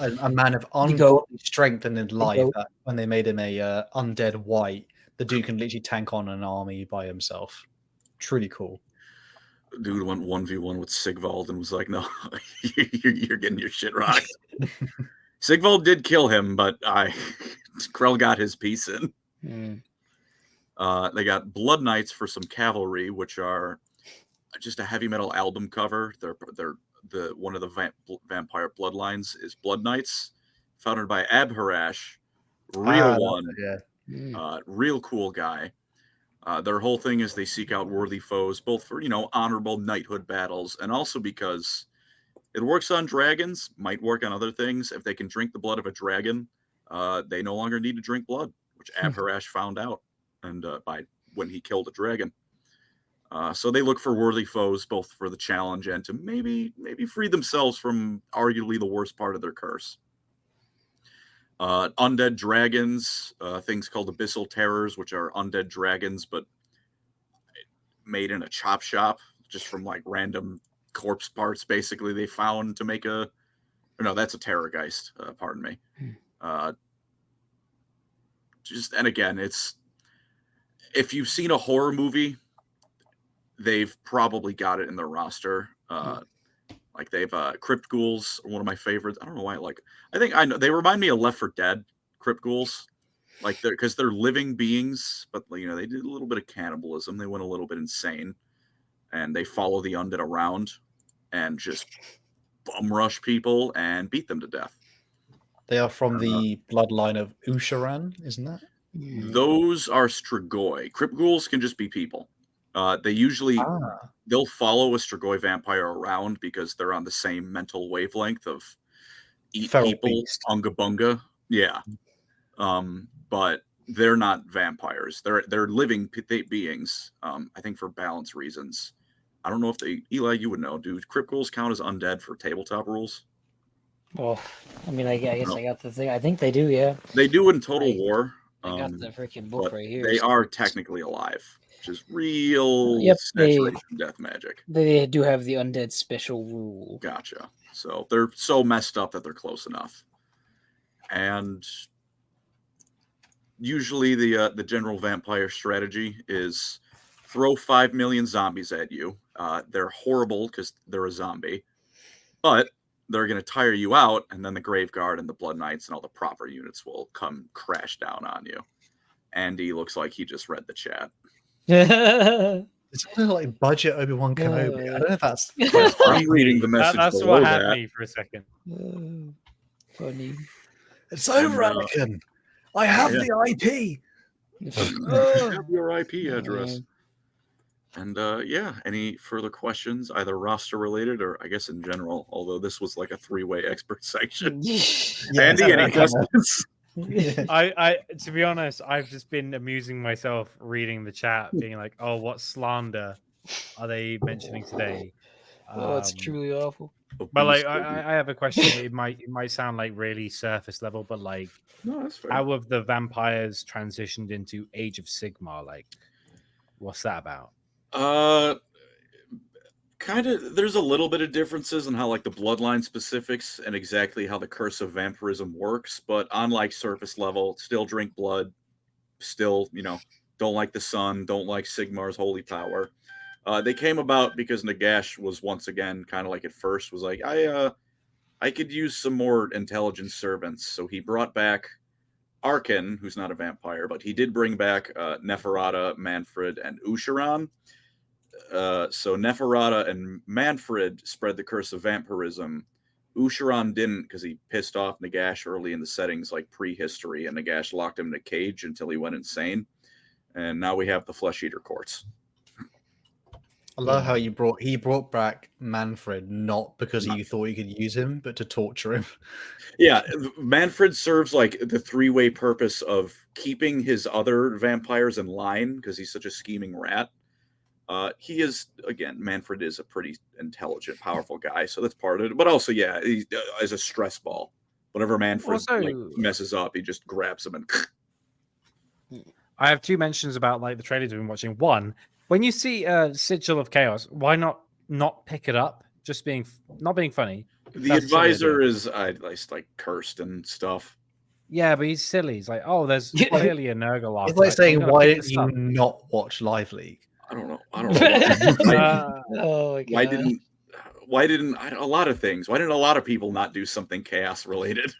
a man of ungodly strength and in life. That when they made him a undead white, the dude can literally tank on an army by himself. Truly cool. Dude went 1v1 with Sigvald and was like, "No, you're getting your shit rocked." Sigvald did kill him, but Krell got his piece in. They got Blood Knights for some cavalry, which are just a heavy metal album cover. They're one of the vampire bloodlines is Blood Knights, founded by Abharash, real cool guy. Their whole thing is they seek out worthy foes, both for honorable knighthood battles, and also because it works on dragons, might work on other things. If they can drink the blood of a dragon, they no longer need to drink blood, which Abharash found out, and by when he killed a dragon. So they look for worthy foes, both for the challenge and to maybe free themselves from arguably the worst part of their curse. Undead dragons, things called abyssal terrors, which are undead dragons, but made in a chop shop, just from like random corpse parts, basically they found to make that's a terrorgeist. Pardon me. And again, it's if you've seen a horror movie, they've probably got it in their roster. Like they've Crypt Ghouls are one of my favorites. I don't know why I know they remind me of Left 4 Dead. Crypt Ghouls, like because they're living beings, but they did a little bit of cannibalism. They went a little bit insane, and they follow the undead around and just bum rush people and beat them to death. They are from the bloodline of Usharan, isn't that? Those are Strigoi. Crypt Ghouls can just be people. They usually they'll follow a Strigoi vampire around because they're on the same mental wavelength of eat Feral people, beast. unga bunga. Yeah. But they're not vampires. They're living beings. I think for balance reasons. I don't know if Eli, you would know. Do Crypt Ghouls count as undead for tabletop rules? Well, I mean, I guess I got the thing. I think they do, yeah. They do in Total War. I got the freaking book right here. They are technically alive, which is real saturation death magic. They do have the undead special rule. Gotcha. So they're so messed up that they're close enough. And usually the general vampire strategy is throw 5 million zombies at you. They're horrible because they're a zombie, but they're going to tire you out, and then the Grave Guard and the Blood Knights and all the proper units will come crash down on you. Andy looks like he just read the chat. It's kind of like budget Obi-Wan Kenobi. I don't know if that's... I'm reading the message That's below what had that. me for a second. Funny. It's over, Anakin. I have the IP. You have your IP address. And any further questions, either roster related or I guess in general, although this was like a 3-way expert section. Andy, any questions? I to be honest, I've just been amusing myself reading the chat, being like, "Oh, what slander are they mentioning today?" Oh, it's truly awful. But like, I have a question. It might sound like really surface level, but like, No, that's fair. how have the vampires transitioned into Age of Sigmar? Like, what's that about? Kind of. There's a little bit of differences in how like the bloodline specifics and exactly how the curse of vampirism works, but on like surface level, still drink blood, still don't like the sun, don't like Sigmar's holy power. They came about because Nagash was once again kind of like at first was like I could use some more intelligent servants, so he brought back Arkin, who's not a vampire, but he did bring back Neferata, Manfred, and Usharan. So Neferata and Manfred spread the curse of vampirism. Usharan didn't because he pissed off Nagash early in the settings, like prehistory, and Nagash locked him in a cage until he went insane. And now we have the Flesh Eater courts. I love how he brought back Manfred not because he thought he could use him, but to torture him. Yeah, Manfred serves like the three-way purpose of keeping his other vampires in line because he's such a scheming rat. He is, again, Manfred is a pretty intelligent, powerful guy, so that's part of it. But also, yeah, he as a stress ball. Whenever Manfred messes up, he just grabs him and. I have two mentions about like the trailers we've been watching. One, when you see Sigil of Chaos, why not pick it up? Just not being funny. The advisor is like cursed and stuff. Yeah, but he's silly. He's like, oh, there's clearly a Nurgle. It's like saying, why didn't you not watch Live League? I don't know. Why. Oh my God. Why didn't a lot of things? Why didn't a lot of people not do something chaos related?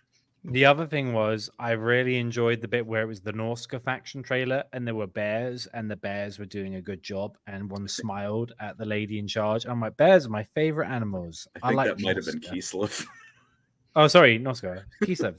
The other thing was I really enjoyed the bit where it was the Norska faction trailer and there were bears and the bears were doing a good job and one smiled at the lady in charge. I'm like, bears are my favorite animals. I think like that might have been Kislev. Oh, sorry, Norska. Kislev.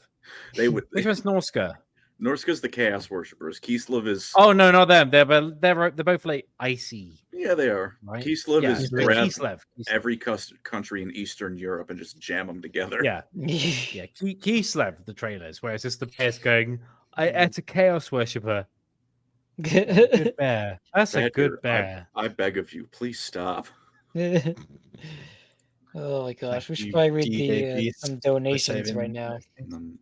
Which one's Norska? Norska's the Chaos Worshippers. Kislev is. Oh no, not them. They're both like icy. Yeah, they are. Right? Kislev is Kislev. Every country in Eastern Europe and just jam them together. Yeah, yeah. Kislev, the trailers, where it's just the bears going, "I ate a Chaos Worshipper." Good bear. That's a good bear. I beg of you, please stop. Oh my gosh, we should probably read some donations right now.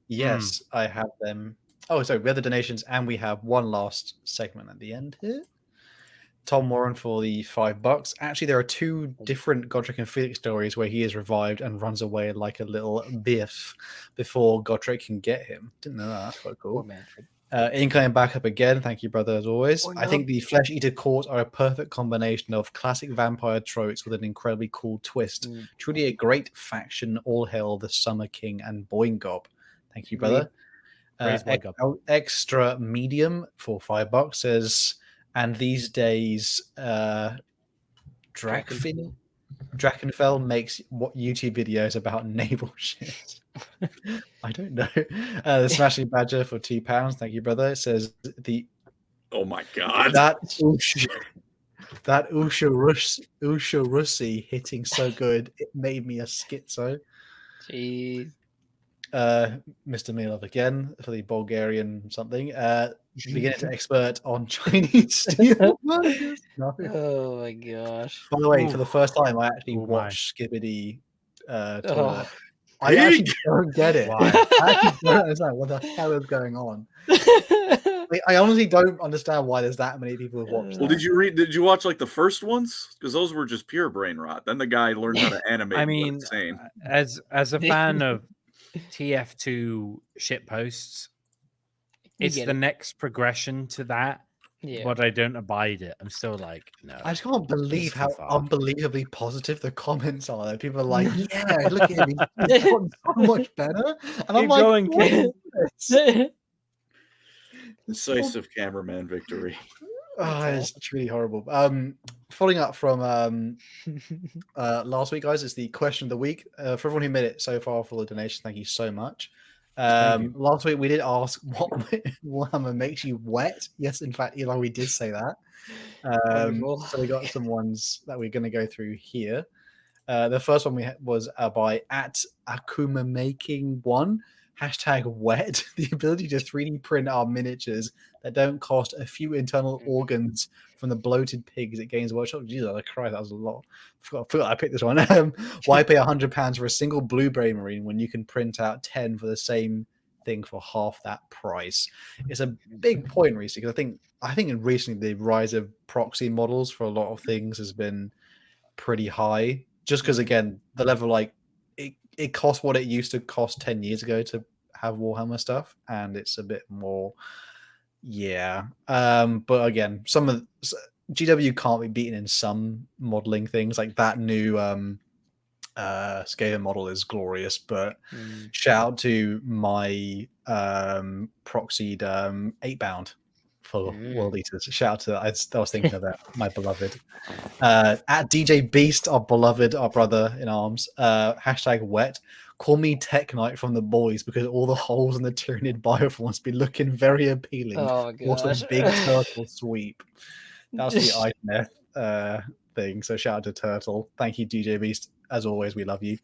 Yes, I have them. Oh, sorry, we have the donations, and we have one last segment at the end here. Tom Warren for the $5. Actually, there are two different Godric and Felix stories where he is revived and runs away like a little biff before Godric can get him. Didn't know that. That's quite cool. Incoming back up again. Thank you, brother, as always. I think the Flesh Eater Court are a perfect combination of classic vampire tropes with an incredibly cool twist. Truly a great faction. All hail the Summer King and Boingob. Thank you, brother. Extra medium for $5 says, and these days Drakenfell makes what YouTube videos about naval shit. I don't know. The Smashing Badger for £2. Thank you, brother. It says oh my god, that Usha Russi hitting so good it made me a schizo. Jeez. Mr. Milov again for the Bulgarian something. Beginner to expert on Chinese steel. No. Oh my gosh. By the way, for the first time, I actually watched Skibidi Toilet. I actually don't get it. I actually don't understand what the hell is going on. I honestly don't understand why there's that many people who've watched. Well, did you watch like the first ones? Because those were just pure brain rot. Then the guy learned how to animate. I mean, as a fan of TF2 shit posts, it's the next progression to that. Yeah. But I don't abide it. I'm still like, no. I just can't believe how unbelievably positive the comments are. People are like, yeah, look at him. He's gotten so much better. And I'm like, decisive cameraman victory. Oh, it's really horrible. Following up from last week, guys, it's the question of the week. For everyone who made it so far for the donation, thank you so much. Last week we did ask what Warhammer makes you wet. Yes, in fact, Eli, we did say that. So we got some ones that we're going to go through here. The first one was by @Akuma Making 1. Hashtag wet. The ability to 3D print our miniatures that don't cost a few internal organs from the bloated pigs at Games Workshop. Jesus, I cried. That was a lot. I forgot I picked this one. Why pay £100 for a single blueberry marine when you can print out 10 for the same thing for half that price? It's a big point recently, because I think recently the rise of proxy models for a lot of things has been pretty high. Just because, again, the level, like, it costs what it used to cost 10 years ago to have Warhammer stuff, and it's a bit more, yeah. But again, some of GW can't be beaten in some modeling things. Like that new Skaven model is glorious, but shout out to my proxied 8-bound for World Eaters. Shout out to that. I was thinking of that, my beloved. At DJ Beast, our beloved, our brother in arms. Hashtag wet. Call me Tech Knight from the boys, because all the holes in the Tyranid bioforms be looking very appealing. Oh Also, gosh. big turtle sweep. That was the Iceberg thing. So shout out to Turtle. Thank you, DJ Beast. As always, we love you.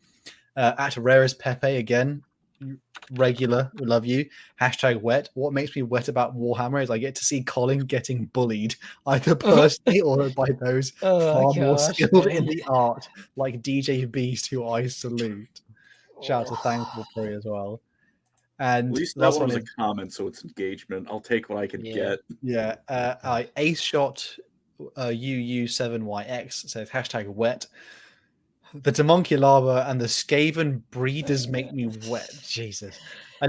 At Rarest Pepe again. Regular, we love you. Hashtag wet. What makes me wet about Warhammer is I get to see Colin getting bullied, either personally or by those far more skilled in the art, like DJ Beast, who I salute. Shout out to Thankful Free as well. And at least that one was a comment, so it's engagement. I'll take what I can get. Yeah. I Ace Shot UU7YX says hashtag wet. The Demonculaba and the Skaven breeders make me wet. Jesus. I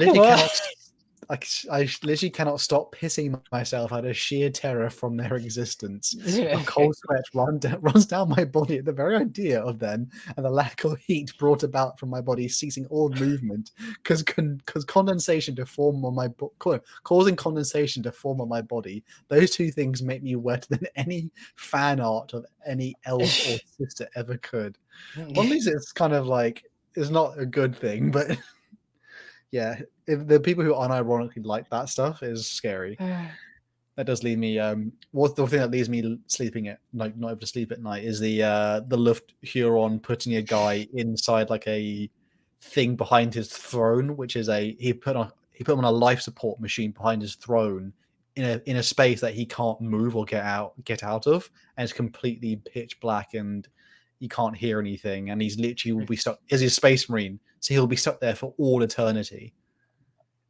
literally cannot stop pissing myself out of sheer terror from their existence. A cold sweat runs down my body at the very idea of them, and the lack of heat brought about from my body ceasing all movement, because condensation to form on my causing condensation to form on my body. Those two things make me wetter than any fan art of any elf or sister ever could. One of these, it's kind of like, it's not a good thing, but yeah, if the people who unironically like that stuff is scary. That does leave me. What's the thing that leaves me sleeping at like not able to sleep at night is the Luft Huron putting a guy inside like a thing behind his throne, which is he put him on a life support machine behind his throne in a space that he can't move or get out of, and it's completely pitch black and you can't hear anything, and he's literally will be stuck. Is he a space marine? So he'll be stuck there for all eternity.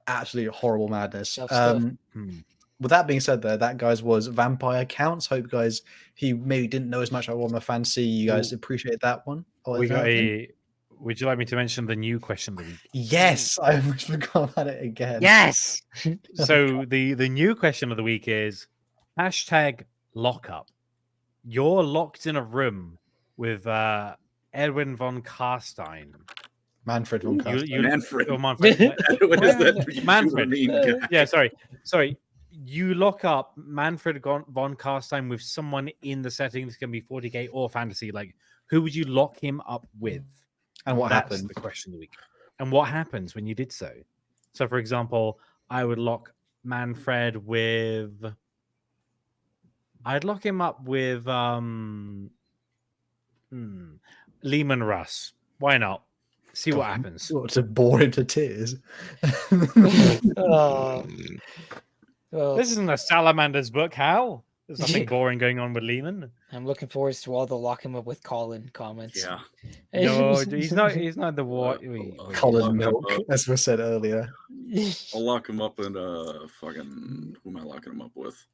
Absolutely horrible madness. With that being said, that guys was Vampire Counts. Hope guys, he maybe didn't know as much about Warhammer Fantasy, you guys appreciate that one. Would you like me to mention the new question of the week? Yes, I almost forgot about it again. Yes. So the new question of the week is hashtag lockup. You're locked in a room with Edwin von Karstein. Manfred von Karstein. Manfred. Oh, Manfred. What is that? Manfred. Yeah, sorry. You lock up Manfred von Karstein with someone in the settings. Can be 40k or fantasy. Like, who would you lock him up with? And what That's happened? The question of the week. And what happens when you did so? So, for example, I would lock Manfred with. I'd lock him up with Lehman Russ. Why not? See what happens. To bore him to tears. Well, this isn't a Salamander's book, Hal. There's nothing boring going on with Lehman. I'm looking forward to all the lock him up with Colin comments. Yeah. No, he's not the war. Colin Milk, as was said earlier. I'll lock him up in fucking. Who am I locking him up with?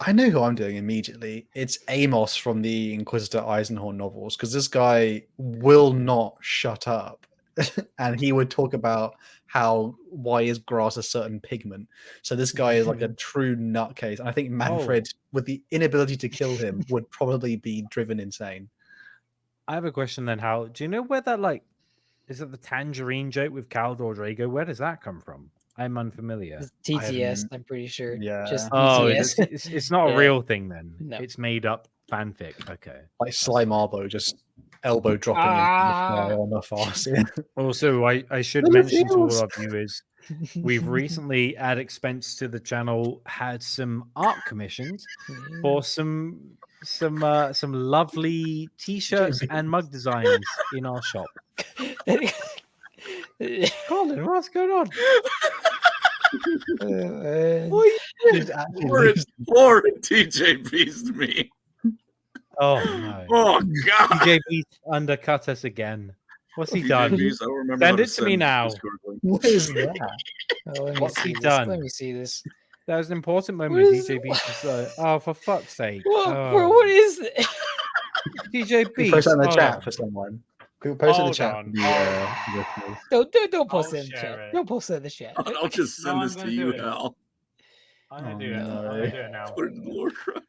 I know who I'm doing immediately. It's Amos from the Inquisitor Eisenhorn novels, because this guy will not shut up. And he would talk about why is grass a certain pigment. So this guy is like a true nutcase. And I think Manfred, with the inability to kill him, would probably be driven insane. I have a question then, Hal. Do you know where that, is it the tangerine joke with Caldor Drago? Where does that come from? I'm unfamiliar. It's TTS, I'm pretty sure. Yeah. Just TTS. It's not a real thing then. No. It's made up fanfic. Okay. Like Sly Marbo just elbow dropping on the farce. Also, I should mention to all our viewers, we've recently, at expense to the channel, had some art commissions for some lovely t-shirts and mug designs in our shop. Colin, what's going on? Poor TJ Beast me. Oh no! Oh God! TJ Beast undercut us again. What's he done? TJ Beast, I don't remember. Send how it to me send now. Discord link. What is that? Oh, let me What's see he this. done? Let me see this. That was an important What moment. is- TJ Beast is like, oh, for fuck's sake! Bro, what is this? TJ We Beast? post that in the hold chat on. for someone. We'll post it in the Hold chat. on, For hold listeners. Don't post I'll it in the share chat. it. Don't post it in the chat. I'll just No, send I'm this gonna to do you, it. Hal. I'm gonna Oh, do it. I'm no. gonna do it now. Put it in the lore crime.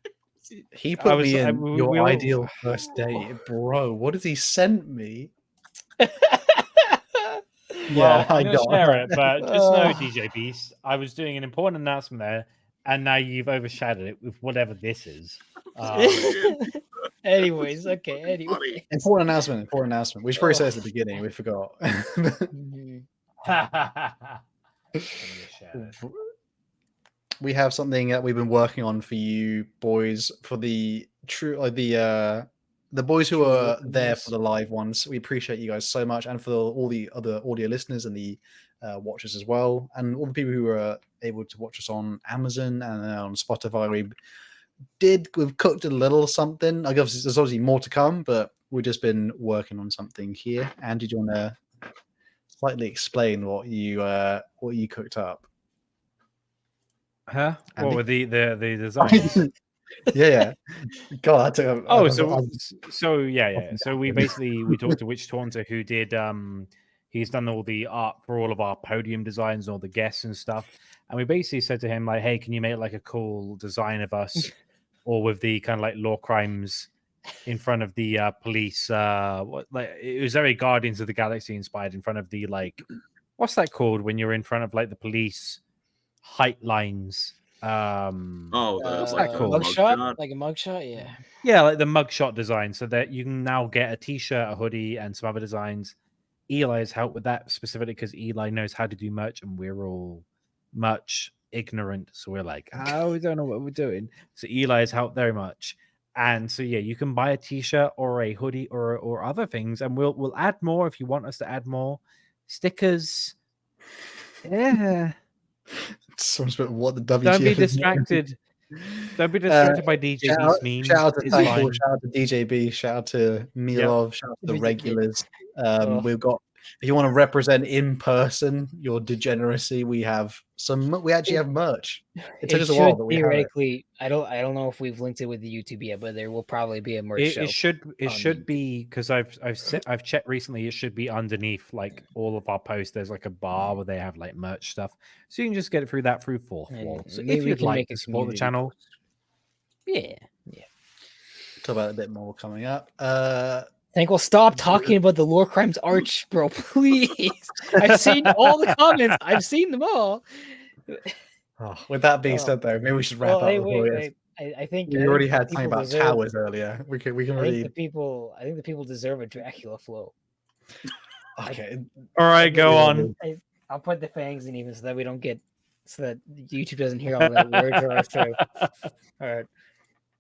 He put me in we your all- ideal first date, bro. What has he sent me? Well, I I'm gonna got share it, but just know, Ugh. DJ Beast, I was doing an important announcement there, and now you've overshadowed it with whatever this is. Anyways, okay. Funny. Anyway. Important announcement. We should probably say this at the beginning. We forgot. Mhm. We have something that we've been working on for you boys, for the the boys who True are there listeners. for the live ones. We appreciate you guys so much, and for all the other audio listeners and the watchers as well, and all the people who are able to watch us on Amazon and on Spotify. We've cooked a little something. I guess there's obviously more to come, but we've just been working on something here. Andy, do you want to slightly explain what you cooked up? Huh? Andy? What were the designs? yeah. God, that took Oh, so yeah. So we talked to Witch Taunter, who did he's done all the art for all of our podium designs and all the guests and stuff. And we basically said to him, like, hey, can you make like a cool design of us, or with the kind of like law crimes in front of the police? It was very Guardians of the Galaxy inspired, in front of the, like, what's that called when you're in front of like the police height lines? What's that called? Mugshot? Like a mugshot, yeah, like the mugshot design, so that you can now get a t-shirt, a hoodie, and some other designs. Eli has helped with that specifically because Eli knows how to do merch, and we're all much ignorant, so we're like, we don't know what we're doing. So Eli has helped very much, and so yeah, you can buy a t-shirt or a hoodie or other things, and we'll add more if you want us to add more stickers. Yeah. Someone's put what the WTF. Don't be distracted. Don't be distracted by DJ Beast memes. Shout out to It's Thankful, fine. shout out to DJ B, shout out to Milov, shout out to the regulars. We've got, if you want to represent in person your degeneracy, we actually have merch. It took us a while, but we have it. theoretically, I don't know if we've linked it with the YouTube yet, but there will probably be a merch show. It should be, because I've checked recently. It should be underneath like all of our posts. There's like a bar where they have like merch stuff, so you can just get it through fourth wall. So maybe if we you'd can like make to a support the community channel, Yeah. Talk about it a bit more coming up. Thankful, stop talking about the Lore Crimes arch, bro. Please. I've seen all the comments. I've seen them all. With that being said, though, maybe we should wrap up. Wait. I think we already had something about towers earlier. We can really. I think the people deserve a Dracula flow. Okay. All right, go on. I'll put the fangs in even so that we don't get, so that YouTube doesn't hear all that words or our show. All right.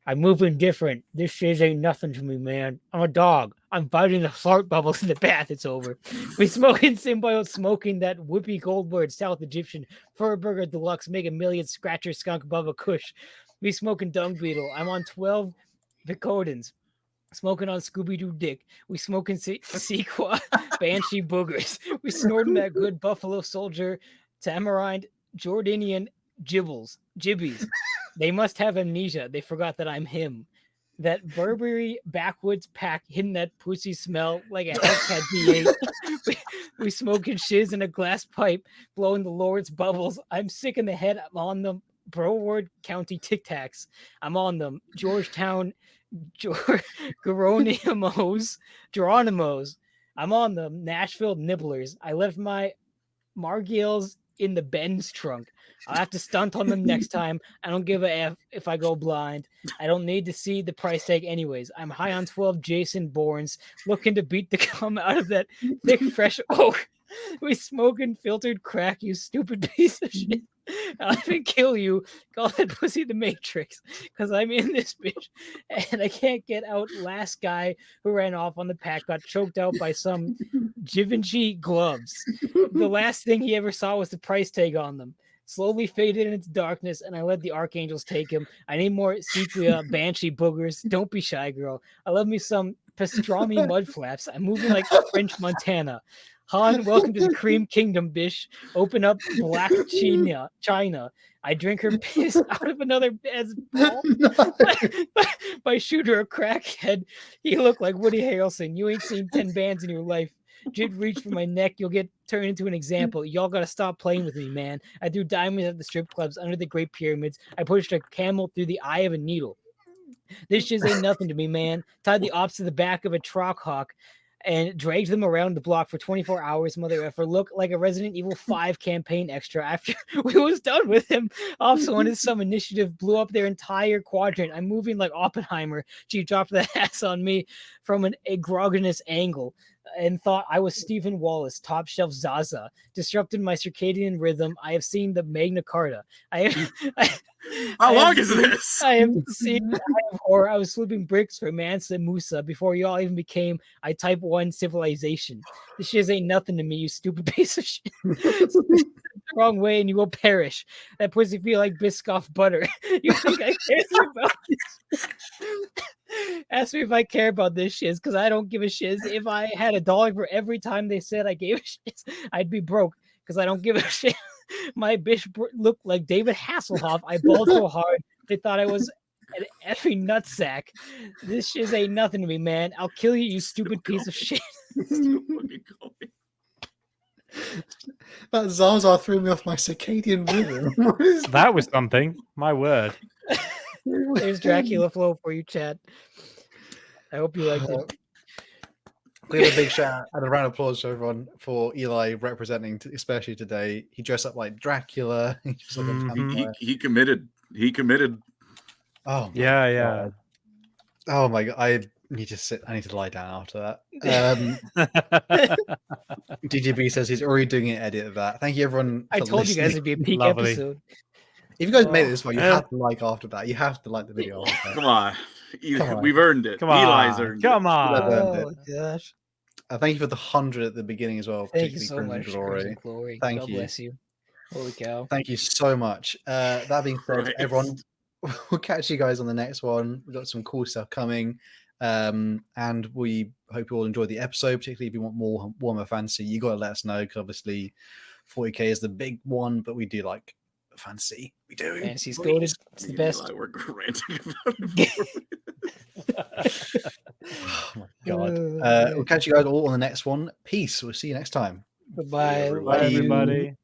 I'm moving different. This shit ain't nothing to me, man. I'm a dog. I'm biting the fart bubbles in the bath. It's over. We smoking symbiote, smoking that Whoopi Goldberg South Egyptian Fur Burger Deluxe, Mega Million Scratcher Skunk Bubba Kush. We smoking Dung Beetle. I'm on 12 Vicodins. Smoking on Scooby-Doo Dick. We smoking Sequa Banshee Boogers. We snorting that good Buffalo Soldier Tamarind Jordanian Jibbies. They must have amnesia. They forgot that I'm him. That Burberry backwoods pack hidden that pussy smell like a Hellcat V8. we smoking shiz in a glass pipe, blowing the Lord's bubbles. I'm sick in the head. I'm on them. Broward County Tic Tacs. I'm on them. Georgetown Geronimos. I'm on them. Nashville Nibblers. I left my Margils in the Benz trunk. I'll have to stunt on them next time. I don't give a F if I go blind. I don't need to see the price tag anyways. I'm high on 12 Jason Bournes, looking to beat the cum out of that thick, fresh oak. We smoking filtered crack, you stupid piece of shit. I'll even kill you. Call that pussy the Matrix, because I'm in this bitch, and I can't get out. Last guy who ran off on the pack got choked out by some Givenchy gloves. The last thing he ever saw was the price tag on them. Slowly faded into darkness, and I let the archangels take him. I need more Sequia Banshee boogers. Don't be shy, girl. I love me some pastrami mud flaps. I'm moving like French Montana. Han, welcome to the Cream Kingdom, bish. Open up Black China. I drink her piss out of another man's ball. By shooter a crackhead. He looked like Woody Harrelson. You ain't seen 10 bands in your life. Jid reach for my neck. You'll get turned into an example. Y'all gotta stop playing with me, man. I threw diamonds at the strip clubs under the Great Pyramids. I pushed a camel through the eye of a needle. This shit ain't nothing to me, man. Tied the ops to the back of a Troc Hawk and dragged them around the block for 24 hours, mother effer. Look like a Resident Evil 5 campaign extra. After we was done with him, Ops wanted some initiative, blew up their entire quadrant. I'm moving like Oppenheimer. She dropped the ass on me from an aggrogenous angle and thought I was Stephen Wallace, top shelf Zaza. Disrupted my circadian rhythm. I have seen the Magna Carta. How long is this? I have seen horror. I was flipping bricks for Mansa Musa before y'all even became a type 1 civilization. This shit ain't nothing to me, you stupid piece of shit. The wrong way and you will perish. That pussy feel like Biscoff butter. You think I care about this? Ask me if I care about this shit, because I don't give a shit. If I had $1 for every time they said I gave a shit, I'd be broke, because I don't give a shit. My bitch looked like David Hasselhoff. I balled so hard they thought I was an effing nutsack. This shit ain't nothing to me, man. I'll kill you, you stupid piece of shit. That Zaza threw me off my circadian rhythm. That was something. My word. There's Dracula flow for you, Chad. I hope you liked it. Give a big shout out and a round of applause to everyone for Eli representing, especially today. He dressed up like Dracula. He dressed up like a vampire. He committed. He committed. Oh Yeah. God. Oh my God! I need to sit. I need to lie down after that. DGB says he's already doing an edit of that. Thank you, everyone. I told you guys it'd be a peak Lovely. episode. If you guys made it this far, you have to like after that. You have to like the video. Come on. Come on. We've earned it. Come on. Eli's earned Come it. on. Oh gosh! Thank you for the 100 at the beginning as well. Thank you so particularly much, Crimson Glory. Glory. Thank God you. bless you. Holy cow! Thank you so much. That being said, Right. everyone, we'll catch you guys on the next one. We've got some cool stuff coming. And we hope you all enjoyed the episode, particularly if you want more Warhammer Fantasy. You got to let us know, because obviously 40k is the big one, but we do like fantasy. We do. Fantasy's goated. It's the best. Eli, we're ranting about it. Oh my God. We'll catch you guys all on the next one. Peace. We'll see you next time. Goodbye. Bye, everybody.